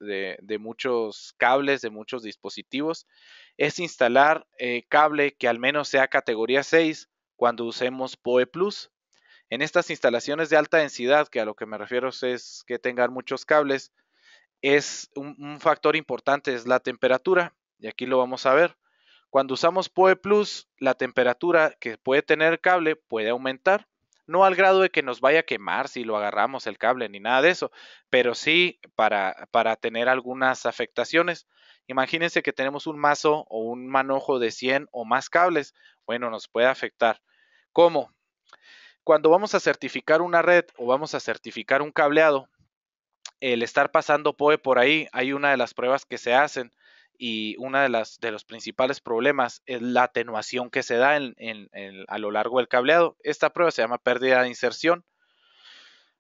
cables, de muchos dispositivos, es instalar cable que al menos sea categoría 6 cuando usemos PoE Plus. En estas instalaciones de alta densidad, que a lo que me refiero es que tengan muchos cables, es un factor importante, es la temperatura, y aquí lo vamos a ver. Cuando usamos PoE Plus, la temperatura que puede tener el cable puede aumentar, no al grado de que nos vaya a quemar si lo agarramos el cable ni nada de eso, pero sí para tener algunas afectaciones. Imagínense que tenemos un mazo o un manojo de 100 o más cables, bueno, nos puede afectar. ¿Cómo? Cuando vamos a certificar una red o vamos a certificar un cableado, el estar pasando PoE por ahí, hay una de las pruebas que se hacen y una de los principales problemas es la atenuación que se da a lo largo del cableado. Esta prueba se llama pérdida de inserción.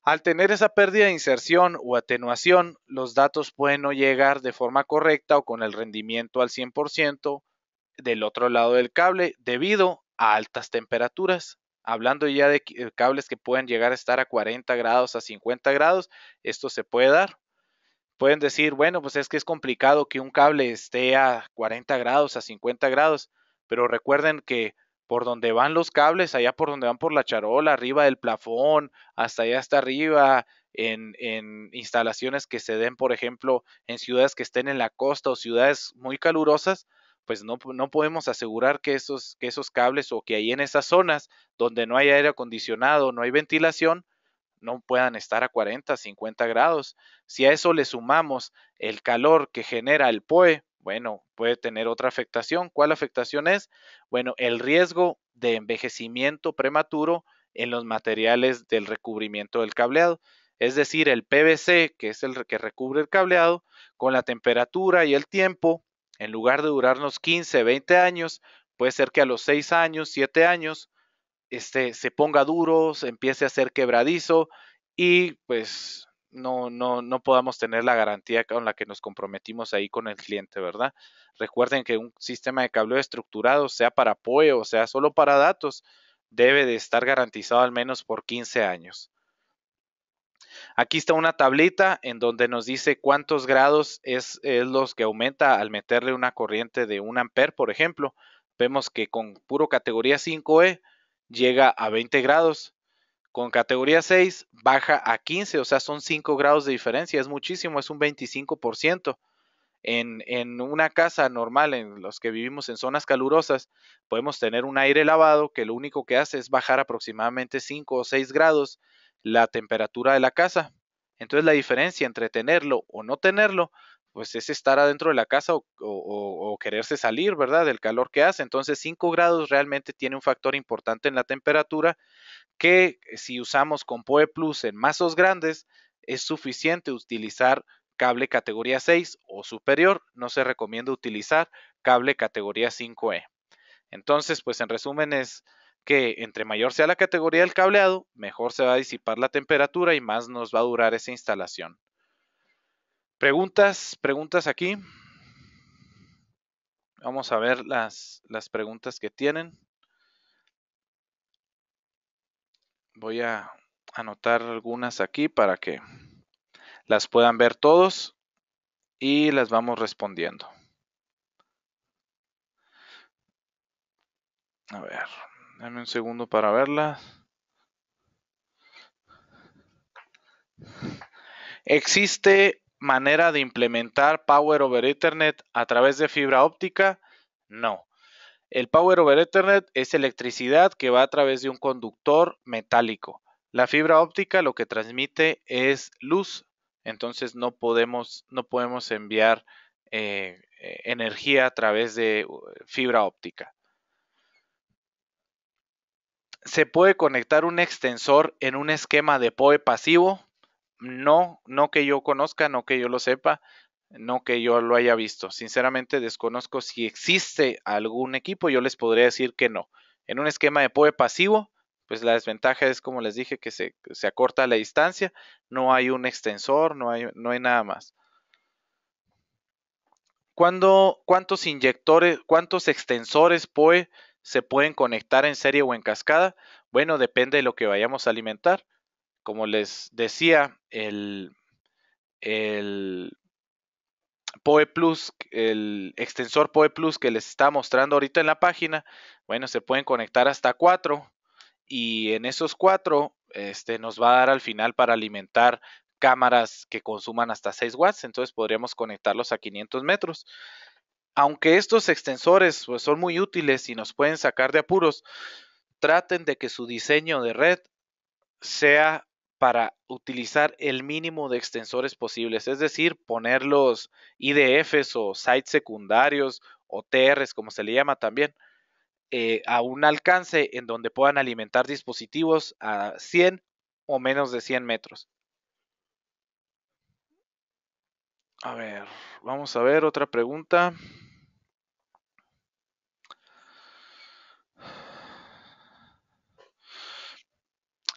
Al tener esa pérdida de inserción o atenuación, los datos pueden no llegar de forma correcta o con el rendimiento al 100% del otro lado del cable debido a altas temperaturas. Hablando ya de cables que pueden llegar a estar a 40 grados, a 50 grados, esto se puede dar. Pueden decir, bueno, pues es que es complicado que un cable esté a 40 grados, a 50 grados, pero recuerden que por donde van los cables, allá por donde van por la charola, arriba del plafón, hasta allá hasta arriba, en instalaciones que se den, por ejemplo, en ciudades que estén en la costa o ciudades muy calurosas, pues no podemos asegurar que esos cables o que ahí en esas zonas donde no hay aire acondicionado, no hay ventilación, no puedan estar a 40, 50 grados. Si a eso le sumamos el calor que genera el PoE, bueno, puede tener otra afectación. ¿Cuál afectación es? Bueno, el riesgo de envejecimiento prematuro en los materiales del recubrimiento del cableado. Es decir, el PVC, que es el que recubre el cableado, con la temperatura y el tiempo, en lugar de durarnos 15, 20 años, puede ser que a los 6 años, 7 años, se ponga duro, se empiece a hacer quebradizo y pues no podamos tener la garantía con la que nos comprometimos ahí con el cliente, ¿verdad? Recuerden que un sistema de cableo estructurado, sea para PoE o sea solo para datos, debe de estar garantizado al menos por 15 años. Aquí está una tablita en donde nos dice cuántos grados es los que aumenta al meterle una corriente de 1 amper, por ejemplo. Vemos que con puro categoría 5E llega a 20 grados. Con categoría 6 baja a 15, o sea, son 5 grados de diferencia. Es muchísimo, es un 25%. En una casa normal, en los que vivimos en zonas calurosas, podemos tener un aire lavado que lo único que hace es bajar aproximadamente 5 o 6 grados la temperatura de la casa. Entonces la diferencia entre tenerlo o no tenerlo, pues es estar adentro de la casa o quererse salir, ¿verdad? Del calor que hace. Entonces 5 grados realmente tiene un factor importante en la temperatura que si usamos con PoE Plus en mazos grandes, es suficiente utilizar cable categoría 6 o superior, no se recomienda utilizar cable categoría 5E. Entonces, pues en resumen es que entre mayor sea la categoría del cableado, mejor se va a disipar la temperatura y más nos va a durar esa instalación. Preguntas aquí. Vamos a ver las preguntas que tienen. Voy a anotar algunas aquí para que las puedan ver todos y las vamos respondiendo. A ver, dame un segundo para verlas. ¿Existe manera de implementar Power over Ethernet a través de fibra óptica? No. El Power over Ethernet es electricidad que va a través de un conductor metálico. La fibra óptica lo que transmite es luz, entonces no podemos enviar energía a través de fibra óptica. ¿Se puede conectar un extensor en un esquema de PoE pasivo? No, no que yo conozca, no que yo lo sepa, no que yo lo haya visto. Sinceramente desconozco si existe algún equipo, yo les podría decir que no. En un esquema de PoE pasivo, pues la desventaja es, como les dije, que se acorta la distancia, no hay un extensor, no hay nada más. ¿Cuántos inyectores, cuántos extensores PoE se pueden conectar en serie o en cascada? Bueno, depende de lo que vayamos a alimentar. Como les decía, el PoE Plus, el extensor PoE Plus que les está mostrando ahorita en la página, bueno, se pueden conectar hasta 4 y en esos 4 nos va a dar al final para alimentar cámaras que consuman hasta 6 watts, entonces podríamos conectarlos a 500 metros. Aunque estos extensores pues, son muy útiles y nos pueden sacar de apuros, traten de que su diseño de red sea para utilizar el mínimo de extensores posibles, es decir, poner los IDFs o sites secundarios o TRs, como se le llama también, a un alcance en donde puedan alimentar dispositivos a 100 o menos de 100 metros. A ver, vamos a ver otra pregunta.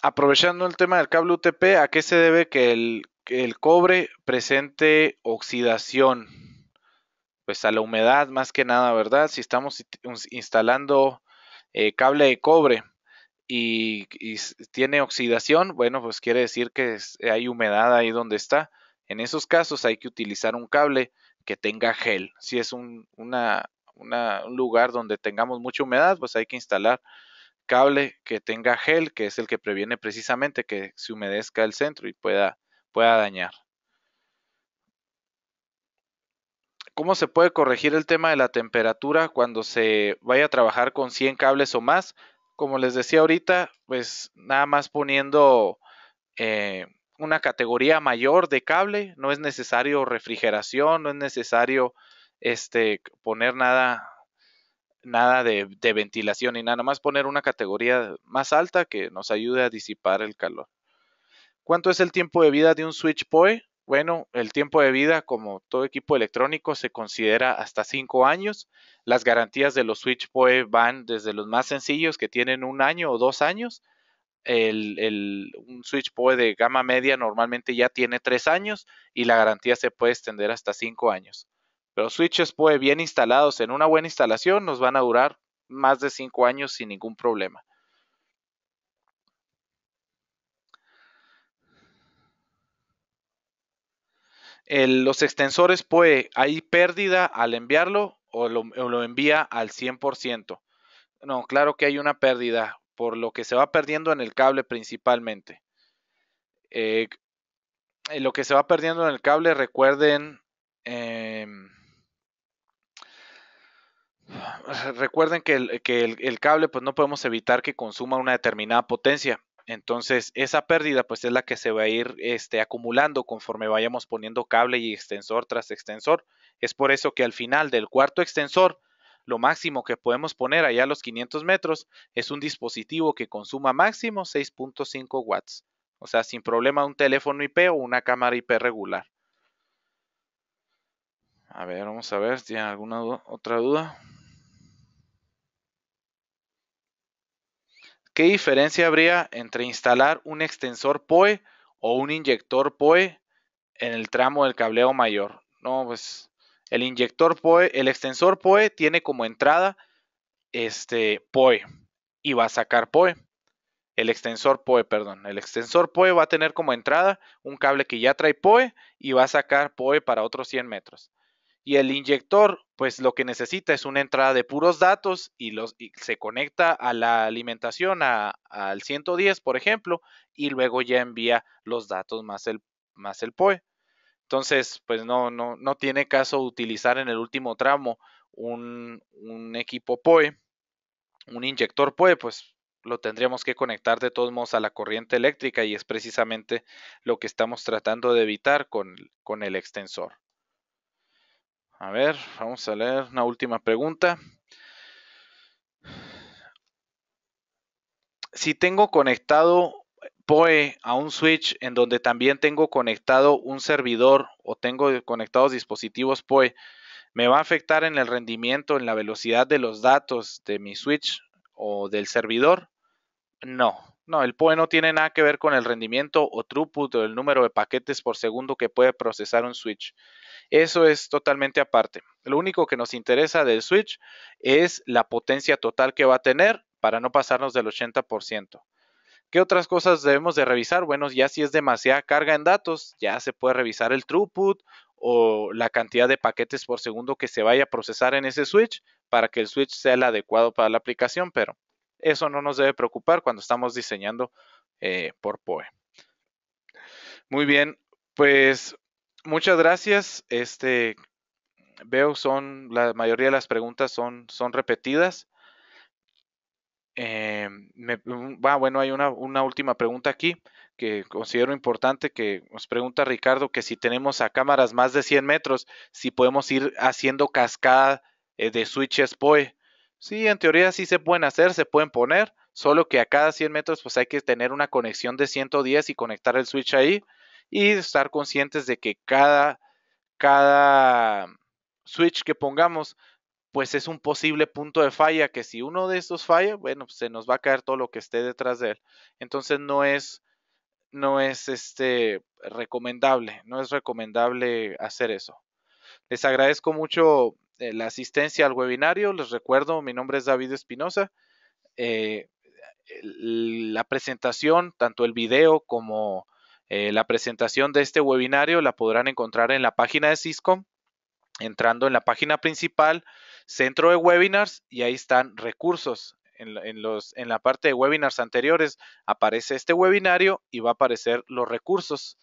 Aprovechando el tema del cable UTP, ¿a qué se debe que el cobre presente oxidación? Pues a la humedad más que nada, ¿verdad? Si estamos instalando cable de cobre y tiene oxidación, bueno, pues quiere decir que hay humedad ahí donde está. En esos casos hay que utilizar un cable que tenga gel. Si es un lugar donde tengamos mucha humedad, pues hay que instalar cable que tenga gel, que es el que previene precisamente que se humedezca el centro y pueda dañar. ¿Cómo se puede corregir el tema de la temperatura cuando se vaya a trabajar con 100 cables o más? Como les decía ahorita, pues nada más poniendo eh, una categoría mayor de cable, no es necesario refrigeración, no es necesario poner nada de ventilación y nada más poner una categoría más alta que nos ayude a disipar el calor. ¿Cuánto es el tiempo de vida de un switch PoE? Bueno, el tiempo de vida, como todo equipo electrónico, se considera hasta 5 años. Las garantías de los switch PoE van desde los más sencillos, que tienen 1 año o 2 años. Un switch PoE de gama media normalmente ya tiene 3 años y la garantía se puede extender hasta 5 años. Pero switches PoE bien instalados en una buena instalación nos van a durar más de 5 años sin ningún problema. Los extensores PoE, ¿hay pérdida al enviarlo o lo envía al 100%? No, claro que hay una pérdida, por lo que se va perdiendo en el cable principalmente. Eh, lo que se va perdiendo en el cable, recuerden, recuerden que el cable pues no podemos evitar que consuma una determinada potencia. Entonces esa pérdida pues es la que se va a ir acumulando conforme vayamos poniendo cable y extensor tras extensor. Es por eso que al final del cuarto extensor lo máximo que podemos poner allá a los 500 metros es un dispositivo que consuma máximo 6.5 watts. O sea, sin problema un teléfono IP o una cámara IP regular. A ver, vamos a ver si tienen alguna otra duda. ¿Qué diferencia habría entre instalar un extensor PoE o un inyector PoE en el tramo del cableo mayor. No, pues el inyector PoE, el extensor PoE tiene como entrada PoE y va a sacar PoE. El extensor PoE, perdón. El extensor PoE va a tener como entrada un cable que ya trae PoE y va a sacar PoE para otros 100 metros. Y el inyector, pues lo que necesita es una entrada de puros datos y se conecta a la alimentación al 110, por ejemplo, y luego ya envía los datos más el PoE. Entonces, pues no tiene caso utilizar en el último tramo un equipo PoE, un inyector PoE, pues lo tendríamos que conectar de todos modos a la corriente eléctrica y es precisamente lo que estamos tratando de evitar con el extensor. A ver, vamos a leer una última pregunta. Si tengo conectado PoE a un switch en donde también tengo conectado un servidor o tengo conectados dispositivos PoE, ¿me va a afectar en el rendimiento, en la velocidad de los datos de mi switch o del servidor? No, no, el PoE no tiene nada que ver con el rendimiento o throughput o el número de paquetes por segundo que puede procesar un switch. Eso es totalmente aparte. Lo único que nos interesa del switch es la potencia total que va a tener para no pasarnos del 80%. ¿Qué otras cosas debemos de revisar? Bueno, ya si es demasiada carga en datos, ya se puede revisar el throughput o la cantidad de paquetes por segundo que se vaya a procesar en ese switch para que el switch sea el adecuado para la aplicación, pero eso no nos debe preocupar cuando estamos diseñando por PoE. Muy bien, pues muchas gracias. Veo son la mayoría de las preguntas son repetidas. Bueno, hay una última pregunta aquí que considero importante que nos pregunta Ricardo que si tenemos a cámaras más de 100 metros, si podemos ir haciendo cascada de switches PoE. Sí, en teoría sí se pueden hacer, se pueden poner, solo que a cada 100 metros pues hay que tener una conexión de 110 y conectar el switch ahí y estar conscientes de que cada switch que pongamos pues es un posible punto de falla que si uno de estos falla, bueno, pues se nos va a caer todo lo que esté detrás de él. Entonces no es recomendable, no es recomendable hacer eso. Les agradezco mucho la asistencia al webinario. Les recuerdo, mi nombre es David Espinosa. Eh, la presentación, tanto el video como la presentación de este webinario la podrán encontrar en la página de Syscom entrando en la página principal, centro de webinars, y ahí están recursos. En la parte de webinars anteriores aparece este webinario y va a aparecer los recursos.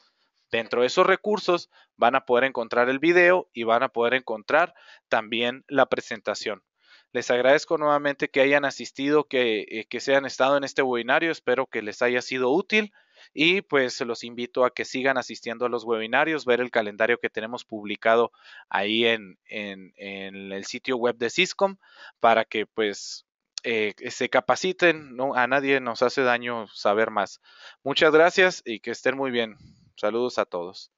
Dentro de esos recursos van a poder encontrar el video y van a poder encontrar también la presentación. Les agradezco nuevamente que hayan asistido, que se hayan estado en este webinario. Espero que les haya sido útil y pues los invito a que sigan asistiendo a los webinarios, ver el calendario que tenemos publicado ahí en el sitio web de Syscom para que pues se capaciten. No, a nadie nos hace daño saber más. Muchas gracias y que estén muy bien. Saludos a todos.